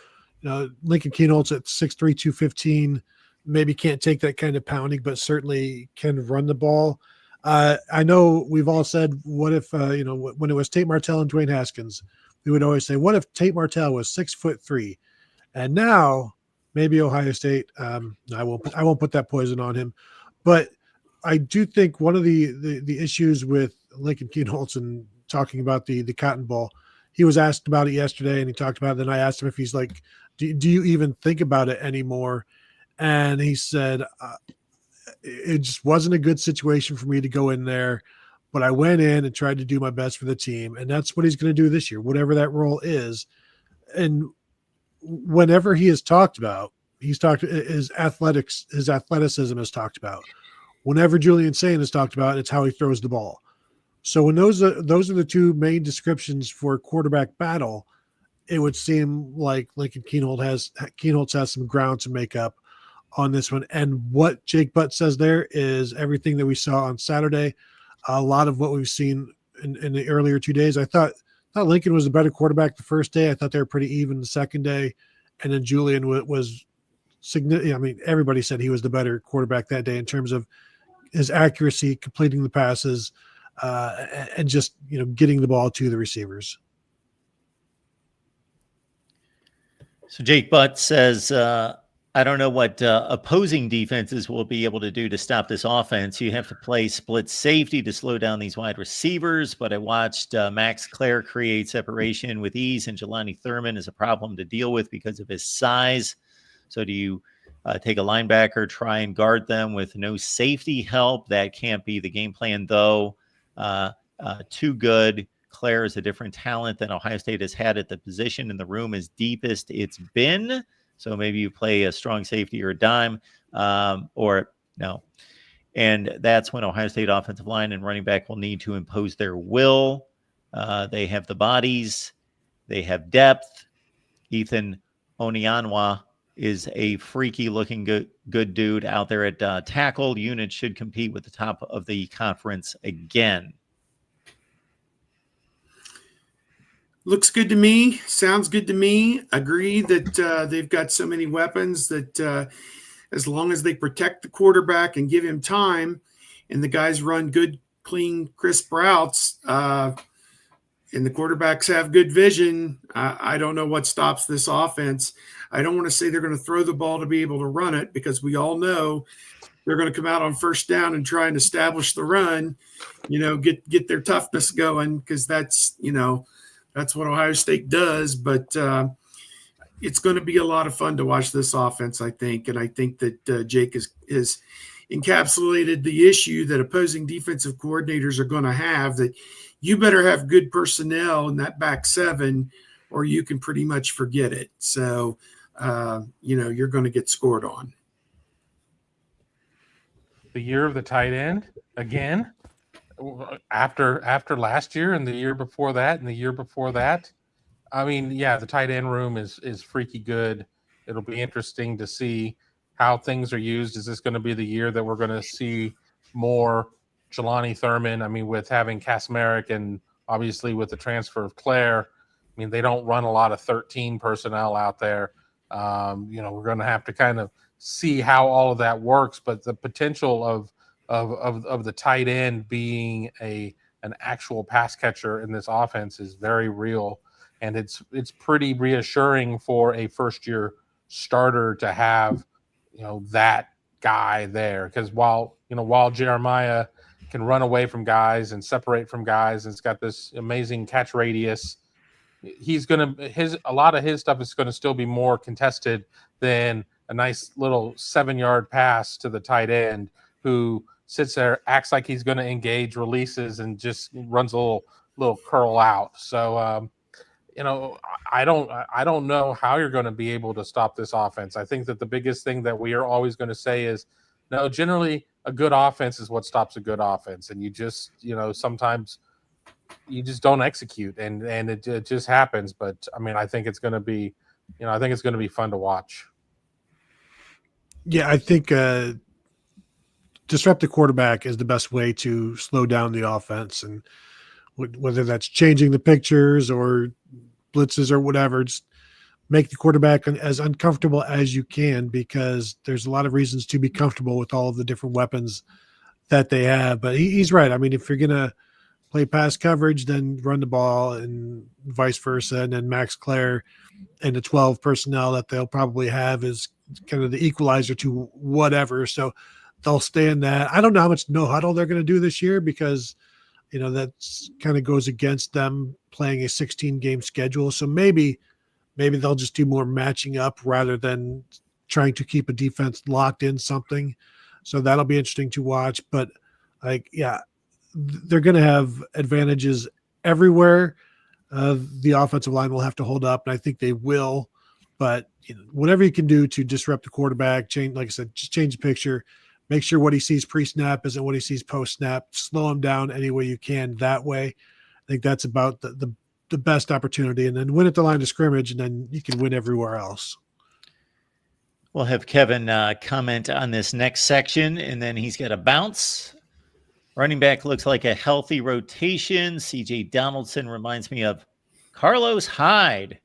Lincoln Keenholz at 6'3", 215. Maybe can't take that kind of pounding, but certainly can run the ball. I know we've all said, what if, when it was Tate Martell and Dwayne Haskins, we would always say, what if Tate Martell was 6'3"? And now maybe Ohio State, I won't put that poison on him, but I do think one of the issues with Lincoln Keenholz and talking about the Cotton Bowl, he was asked about it yesterday and he talked about it. Then I asked him if he's like, do you even think about it anymore? And he said, it just wasn't a good situation for me to go in there, but I went in and tried to do my best for the team. And that's what he's going to do this year, whatever that role is. And whenever he has talked about, his athleticism is talked about. Whenever Julian Sain is talked about, it's how he throws the ball. So when those are the two main descriptions for quarterback battle, it would seem like Lincoln Keenholz has some ground to make up on this one. And what Jake Butt says there is everything that we saw on Saturday. A lot of what we've seen in the earlier 2 days. I thought Lincoln was a better quarterback the first day. I thought they were pretty even the second day. And then Julian was significant. Everybody said he was the better quarterback that day in terms of his accuracy, completing the passes, and just, getting the ball to the receivers. So Jake Butt says, I don't know what opposing defenses will be able to do to stop this offense. You have to play split safety to slow down these wide receivers, but I watched Max Clare create separation with ease, and Jelani Thurman is a problem to deal with because of his size. So do you take a linebacker, try and guard them with no safety help? That can't be the game plan, though. Too good. Claire is a different talent than Ohio State has had at the position, and the room is deepest it's been. So maybe you play a strong safety or a dime, or no. And that's when Ohio State offensive line and running back will need to impose their will. They have the bodies. They have depth. Ethan Onianwa is a freaky looking good dude out there at tackle. Unit should compete with the top of the conference again. Looks good to me. Sounds good to me. Agree that they've got so many weapons that as long as they protect the quarterback and give him time and the guys run good, clean, crisp routes, and the quarterbacks have good vision, I don't know what stops this offense. I don't want to say they're going to throw the ball to be able to run it, because we all know they're going to come out on first down and try and establish the run, get their toughness going, because that's what Ohio State does. But it's going to be a lot of fun to watch this offense, I think. And I think that Jake is encapsulated the issue that opposing defensive coordinators are going to have, that you better have good personnel in that back seven or you can pretty much forget it. So, you're going to get scored on. The year of the tight end again, after last year and the year before that and the year before that. I mean, yeah, the tight end room is freaky good. It'll be interesting to see how things are used. Is this going to be the year that we're going to see more Jelani Thurman? I mean, with having Kasmerick and obviously with the transfer of Claire, I mean, they don't run a lot of 13 personnel out there. We're going to have to kind of see how all of that works, but the potential of the tight end being an actual pass catcher in this offense is very real. And it's pretty reassuring for a first year starter to have, that guy there. Because while Jeremiah can run away from guys and separate from guys, and it's got this amazing catch radius, a lot of his stuff is going to still be more contested than a nice little 7-yard pass to the tight end who sits there, acts like he's going to engage, releases, and just runs a little curl out. So, I don't know how you're going to be able to stop this offense. I think that the biggest thing that we are always going to say is, no, generally a good offense is what stops a good offense. And you just, sometimes you just don't execute and it just happens. But I mean, I think it's going to be, fun to watch. Yeah, I think disrupt the quarterback is the best way to slow down the offense, and whether that's changing the pictures or blitzes or whatever, just make the quarterback as uncomfortable as you can, because there's a lot of reasons to be comfortable with all of the different weapons that they have. But he's right. I mean, if you're going to play pass coverage, then run the ball, and vice versa. And then Max Claire and the 12 personnel that they'll probably have is kind of the equalizer to whatever. So they'll stay in that. I don't know how much no huddle they're going to do this year, because that's kind of goes against them playing a 16-game schedule. So maybe they'll just do more matching up rather than trying to keep a defense locked in something. So that'll be interesting to watch. But they're going to have advantages everywhere. The offensive line will have to hold up, and I think they will. But whatever you can do to disrupt the quarterback, change, like I said, just change the picture. Make sure what he sees pre-snap isn't what he sees post-snap. Slow him down any way you can that way. I think that's about the best opportunity. And then win at the line of scrimmage, and then you can win everywhere else. We'll have Kevin comment on this next section, and then he's got a bounce. Running back looks like a healthy rotation. C.J. Donaldson reminds me of Carlos Hyde.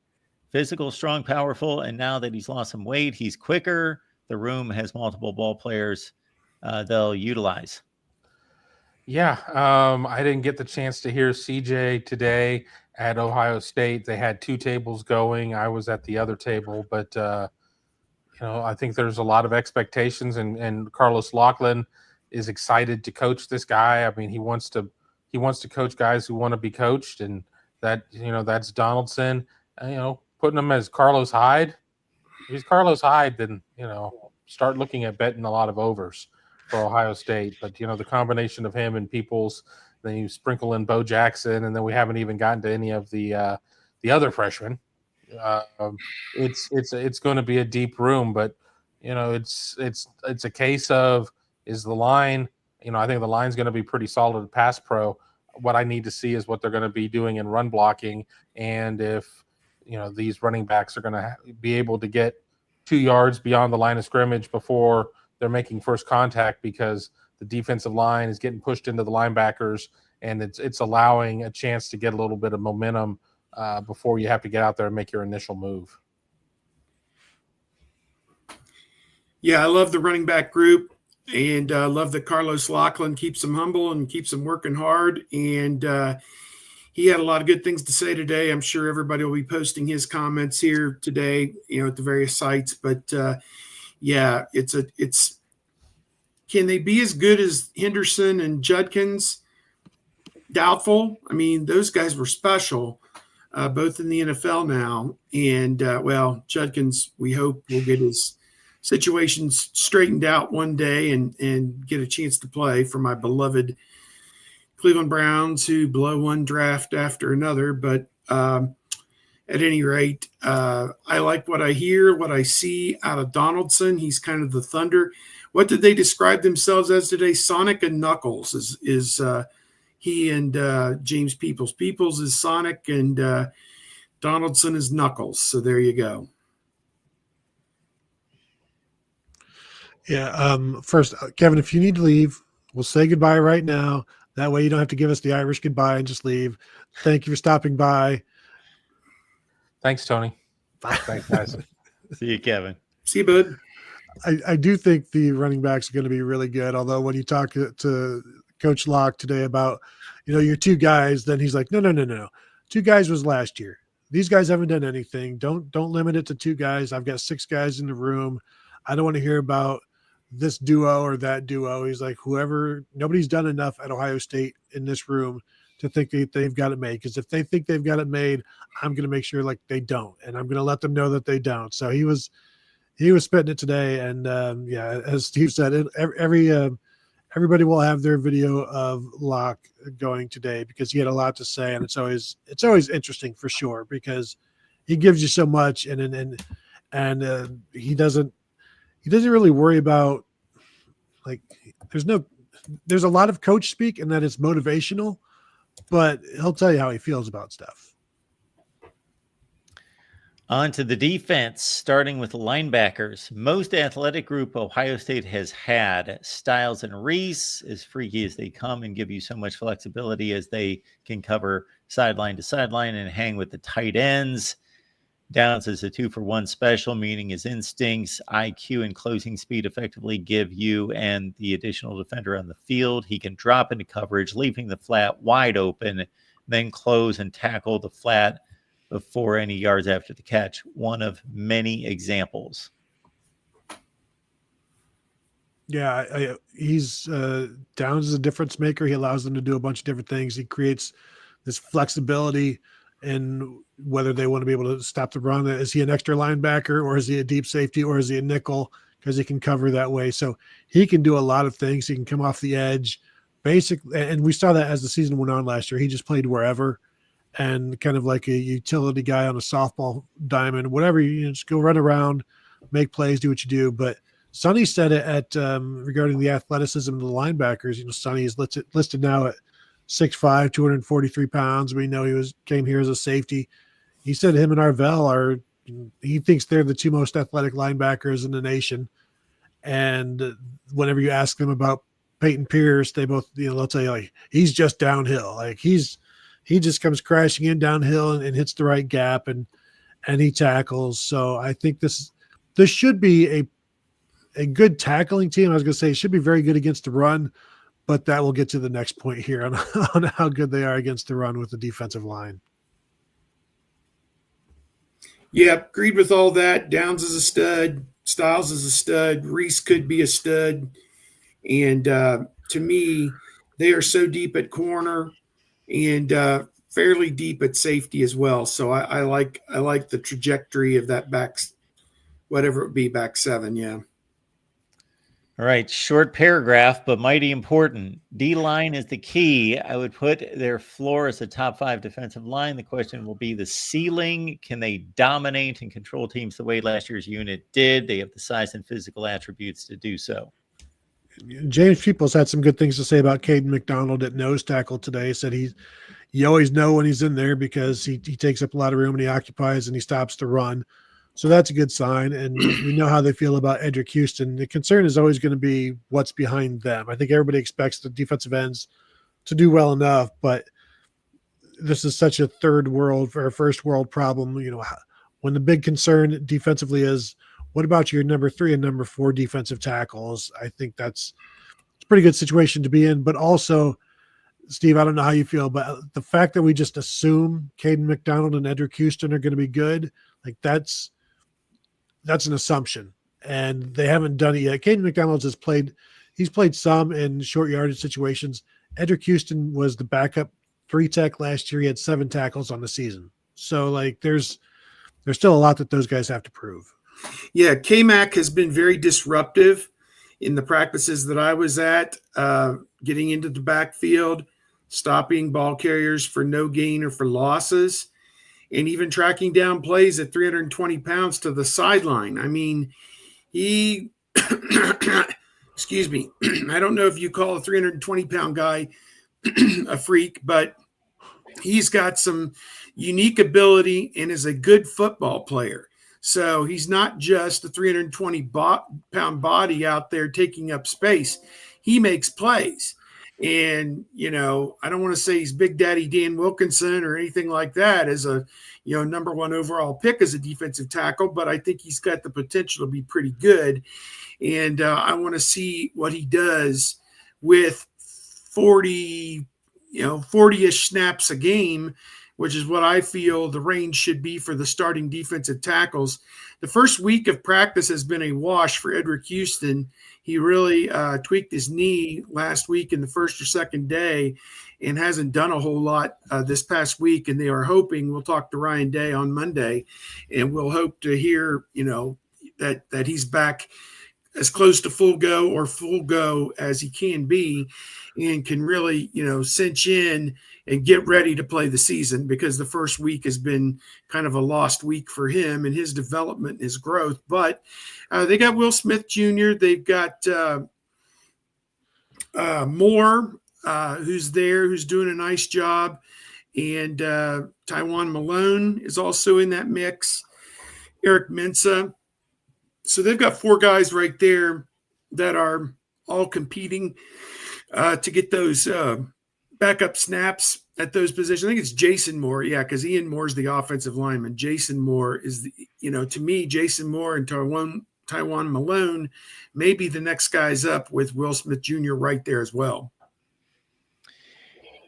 Physical, strong, powerful, and now that he's lost some weight, he's quicker. The room has multiple ball players they'll utilize. Yeah, I didn't get the chance to hear CJ today at Ohio State. They had 2 tables going. I was at the other table, but I think there's a lot of expectations, and Carlos Loughlin is excited to coach this guy. I mean, he wants to coach guys who want to be coached, and that's Donaldson. Putting him as Carlos Hyde. If he's Carlos Hyde, then start looking at betting a lot of overs for Ohio State. But the combination of him and Peoples Then you sprinkle in Bo Jackson, and then we haven't even gotten to any of the other freshmen. It's going to be a deep room, but it's a case of, is the line. I think the line's going to be pretty solid at pass pro. What I need to see is what they're going to be doing in run blocking, and if these running backs are going to be able to get 2 yards beyond the line of scrimmage before they're making first contact, because the defensive line is getting pushed into the linebackers, and it's allowing a chance to get a little bit of momentum before you have to get out there and make your initial move. Yeah, I love the running back group, and love that Carlos Lachlan keeps them humble and keeps them working hard. And he had a lot of good things to say today. I'm sure everybody will be posting his comments here today, at the various sites. But yeah, it's can they be as good as Henderson and Judkins? Doubtful. I mean, those guys were special, both in the NFL now. And well, Judkins, we hope will get his situations straightened out one day and get a chance to play for my beloved Cleveland Browns, who blow one draft after another. But at any rate, I like what I hear, what I see out of Donaldson. He's kind of the thunder. What did they describe themselves as today? Sonic and Knuckles is he and James Peoples. Peoples is Sonic, and Donaldson is Knuckles. So there you go. Yeah. First, Kevin, if you need to leave, we'll say goodbye right now. That way you don't have to give us the Irish goodbye and just leave. Thank you for stopping by. Thanks, Tony. Thanks, guys. See you, Kevin. See you, bud. I do think the running backs are going to be really good. Although when you talk to Coach Locke today about, your 2 guys, then he's like, no. 2 guys was last year. These guys haven't done anything. Don't limit it to 2 guys. I've got 6 guys in the room. I don't want to hear about this duo or that duo. He's like, nobody's done enough at Ohio State in this room to think they've got it made. Because if they think they've got it made, I'm going to make sure like they don't, and I'm going to let them know that they don't. So he was spitting it today, and yeah, as Steve said, everybody will have their video of Locke going today because he had a lot to say, and it's always interesting for sure because he gives you so much, and he doesn't really worry about, like, there's a lot of coach speak and that it's motivational, but he'll tell you how he feels about stuff. On to the defense, starting with the linebackers. Most athletic group Ohio State has had. Styles and Reese, as freaky as they come and give you so much flexibility as they can cover sideline to sideline and hang with the tight ends. Downs is a 2-for-1 special, meaning his instincts, IQ, and closing speed effectively give you and the additional defender on the field. He can drop into coverage, leaving the flat wide open, then close and tackle the flat before any yards after the catch. One of many examples. Yeah, he's Downs is a difference maker. He allows them to do a bunch of different things. He creates this flexibility in whether they want to be able to stop the run. Is he an extra linebacker, or is he a deep safety, or is he a nickel? Because he can cover that way. So he can do a lot of things. He can come off the edge, basically. And we saw that as the season went on last year. He just played wherever, and kind of like a utility guy on a softball diamond, whatever. You just go run around, make plays, do what you do. But Sonny said it at regarding the athleticism of the linebackers. Sonny is listed now at 6'5", 243 pounds. We know he came here as a safety. He said him and Arvell he thinks they're the 2 most athletic linebackers in the nation. And whenever you ask them about Peyton Pierce, they both, they'll tell you, like, he's just downhill. Like he just comes crashing in downhill and hits the right gap and he tackles. So I think this should be a good tackling team. I was going to say it should be very good against the run, but that will get to the next point here on how good they are against the run with the defensive line. Yeah, agreed with all that. Downs is a stud. Styles is a stud. Reese could be a stud. And to me, they are so deep at corner and fairly deep at safety as well. So I like the trajectory of that backs, whatever it be, back 7. Yeah. All right, short paragraph, but mighty important. D-line is the key. I would put their floor as a top 5 defensive line. The question will be the ceiling. Can they dominate and control teams the way last year's unit did? They have the size and physical attributes to do so. James Peoples had some good things to say about Caden McDonald at nose tackle today. Said you always know when he's in there because he takes up a lot of room and he occupies and he stops to run. So that's a good sign. And we know how they feel about Edric Houston. The concern is always going to be what's behind them. I think everybody expects the defensive ends to do well enough, but this is such a third world or first world problem. You know, when the big concern defensively is, what about your number 3 and number 4 defensive tackles? I think that's a pretty good situation to be in. But also, Steve, I don't know how you feel, but the fact that we just assume Caden McDonald and Edric Houston are going to be good, like that's an assumption, and they haven't done it yet. Caden McDonald he's played some in short yardage situations. Edric Houston was the backup 3 tech last year. He had 7 tackles on the season. So like there's still a lot that those guys have to prove. Yeah, K-Mac has been very disruptive in the practices that I was at, getting into the backfield, stopping ball carriers for no gain or for losses, and even tracking down plays at 320 pounds to the sideline. I mean, he, excuse me, I don't know if you call a 320-pound guy a freak, but he's got some unique ability and is a good football player. So he's not just a 320-pound body out there taking up space. He makes plays. And, you know, I don't want to say he's Big Daddy Dan Wilkinson or anything like that as a, you know, number 1 overall pick as a defensive tackle, but I think he's got the potential to be pretty good. And I want to see what he does with 40-ish snaps a game, which is what I feel the range should be for the starting defensive tackles. The first week of practice has been a wash for Edric Houston. He really tweaked his knee last week in the first or second day and hasn't done a whole lot this past week. And they are hoping, we'll talk to Ryan Day on Monday, and we'll hope to hear, you know, that he's back as close to full go as he can be and can really, you know, cinch in and get ready to play the season, because the first week has been kind of a lost week for him and his development and his growth. But they got Will Smith Jr. They've got Moore, who's there, who's doing a nice job. And Taiwan Malone is also in that mix. Eric Mensah. So they've got 4 guys right there that are all competing to get those backup snaps at those positions. I think it's Jason Moore. Yeah, because Ian Moore's the offensive lineman. Jason Moore is, to me, Jason Moore and Taiwan Malone may be the next guys up, with Will Smith Jr. right there as well.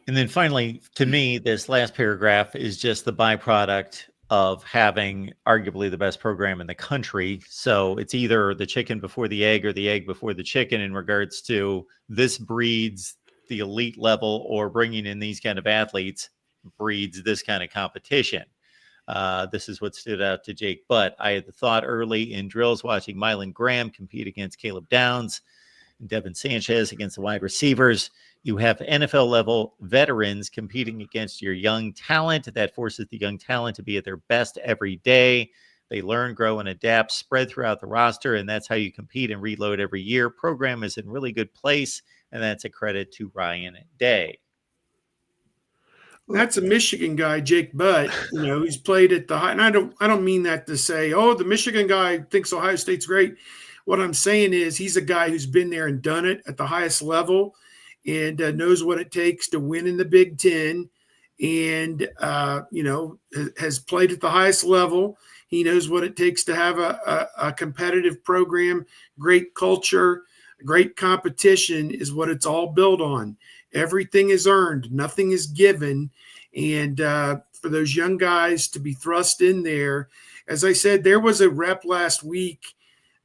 And then finally, to me, this last paragraph is just the byproduct of having arguably the best program in the country. So it's either the chicken before the egg or the egg before the chicken in regards to this breeds the elite level, or bringing in these kind of athletes breeds this kind of competition. This is what stood out to Jake Butt. I had the thought early in drills watching Mylan Graham compete against Caleb Downs and Devin Sanchez against the wide receivers. You have NFL level veterans competing against your young talent. That forces the young talent to be at their best every day. They learn, grow, and adapt, spread throughout the roster, and that's how you compete and reload every year. Program is in really good place, and that's a credit to Ryan Day. That's a Michigan guy, Jake Butt, who's played at the high. And I don't mean that to say, oh, the Michigan guy thinks Ohio State's great. What I'm saying is he's a guy who's been there and done it at the highest level, and knows what it takes to win in the Big Ten, and has played at the highest level. He knows what it takes to have a competitive program. Great culture, great competition is what it's all built on. Everything is earned, nothing is given. And for those young guys to be thrust in there, as I said, there was a rep last week.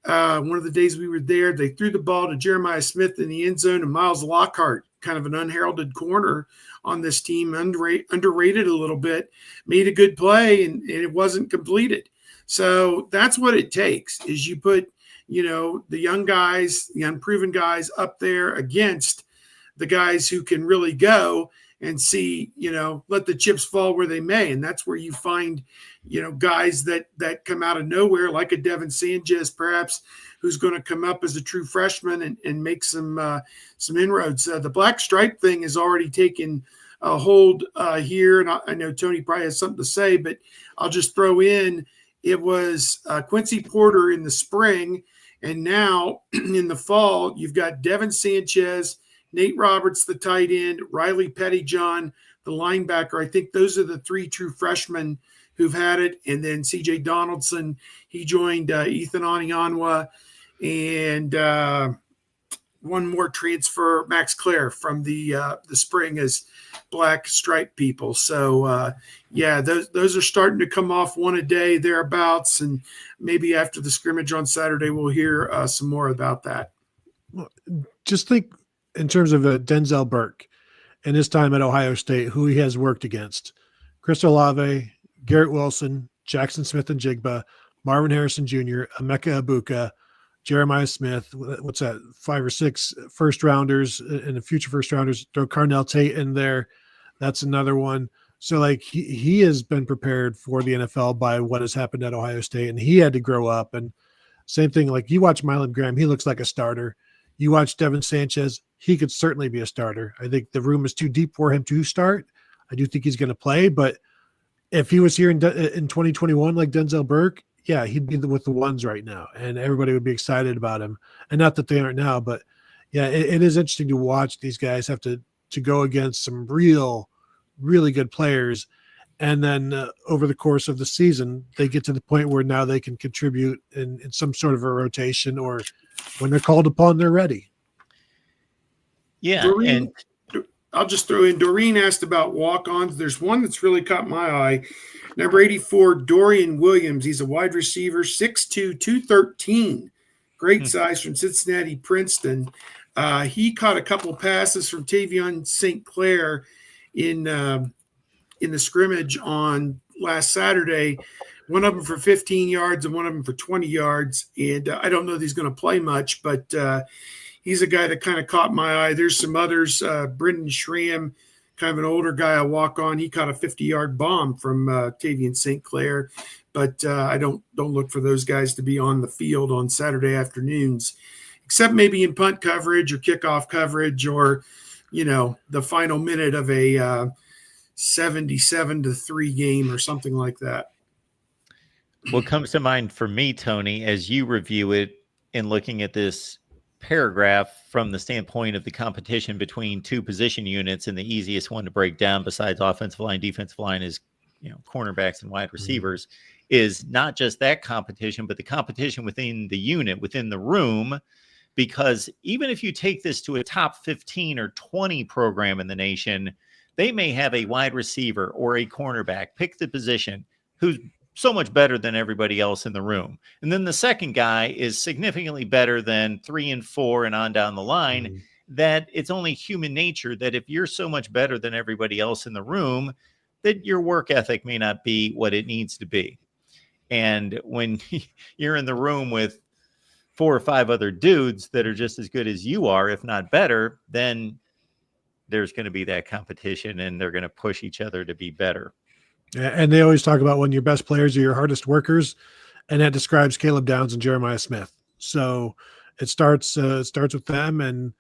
One of the days we were there, they threw the ball to Jeremiah Smith in the end zone, and Miles Lockhart, kind of an unheralded corner on this team, underrated a little bit, made a good play, and it wasn't completed. So that's what it takes, is you put the young guys, the unproven guys up there against the guys who can really go and see, let the chips fall where they may. And that's where you find, guys that come out of nowhere, like a Devin Sanchez, perhaps, who's going to come up as a true freshman and make some inroads. The black stripe thing has already taken a hold here. And I know Tony probably has something to say, but I'll just throw in, it was Quincy Porter in the spring. And now in the fall, you've got Devin Sanchez, Nate Roberts, the tight end, Riley Pettyjohn, the linebacker. I think those are the three true freshmen who've had it. And then CJ Donaldson, he joined Ethan Anianwa, and one more transfer, Max Clare, from the spring as black stripe people. So, those are starting to come off one a day, thereabouts. And maybe after the scrimmage on Saturday, we'll hear some more about that. Just think, in terms of Denzel Burke and his time at Ohio State, who he has worked against: Chris Olave, Garrett Wilson, Jackson Smith and Jigba, Marvin Harrison Jr., Emeka Ibuka, Jeremiah Smith. What's that? 5 or 6 first rounders and the future first rounders. Throw Carnell Tate in there. That's another one. So he has been prepared for the NFL by what has happened at Ohio State, and he had to grow up. And same thing, like you watch Mylan Graham, he looks like a starter. You watch Devin Sanchez, he could certainly be a starter. I think the room is too deep for him to start. I do think he's going to play, but if he was here in 2021 like Denzel Burke, yeah, he'd be with the ones right now, and everybody would be excited about him. And not that they aren't now, but yeah, it is interesting to watch these guys have to go against some really good players. And then over the course of the season, they get to the point where now they can contribute in some sort of a rotation, or when they're called upon, they're ready. Yeah. Doreen, I'll just throw in, Doreen asked about walk-ons. There's one that's really caught my eye. Number 84, Dorian Williams. He's a wide receiver, 6'2", 213. Great size from Cincinnati Princeton. He caught a couple passes from Tavion St. Clair in the scrimmage on last Saturday, one of them for 15 yards and one of them for 20 yards. And I don't know that he's going to play much, but he's a guy that kind of caught my eye. There's some others. Brendan Schramm, kind of an older guy, I walk on. He caught a 50-yard bomb from Tavion St. Clair. But I don't look for those guys to be on the field on Saturday afternoons, except maybe in punt coverage or kickoff coverage, or, the final minute of a 77-3 game or something like that. What comes to mind for me, Tony, as you review it in looking at this paragraph from the standpoint of the competition between two position units, and the easiest one to break down besides offensive line, defensive line is, cornerbacks and wide receivers, is not just that competition, but the competition within the unit, within the room. Because even if you take this to a top 15 or 20 program in the nation, they may have a wide receiver or a cornerback, pick the position, who's so much better than everybody else in the room. And then the second guy is significantly better than 3 and 4 and on down the line, that it's only human nature that if you're so much better than everybody else in the room, that your work ethic may not be what it needs to be. And when you're in the room with 4 or 5 other dudes that are just as good as you are, if not better, then there's going to be that competition, and they're going to push each other to be better. And they always talk about when your best players are your hardest workers, and that describes Caleb Downs and Jeremiah Smith. So it starts with them, and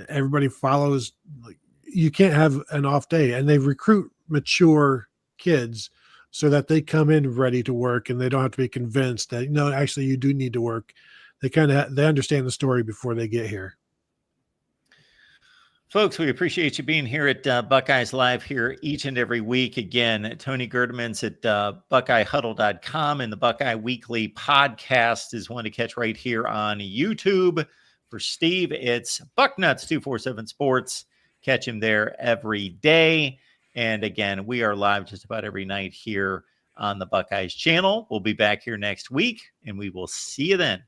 everybody follows. Like, you can't have an off day, and they recruit mature kids so that they come in ready to work, and they don't have to be convinced that, no, actually you do need to work. They understand the story before they get here. Folks, we appreciate you being here at Buckeyes Live here each and every week. Again, Tony Gerdeman's at BuckeyeHuddle.com, and the Buckeye Weekly podcast is one to catch right here on YouTube. For Steve, it's Bucknuts247 Sports. Catch him there every day. And again, we are live just about every night here on the Buckeyes channel. We'll be back here next week, and we will see you then.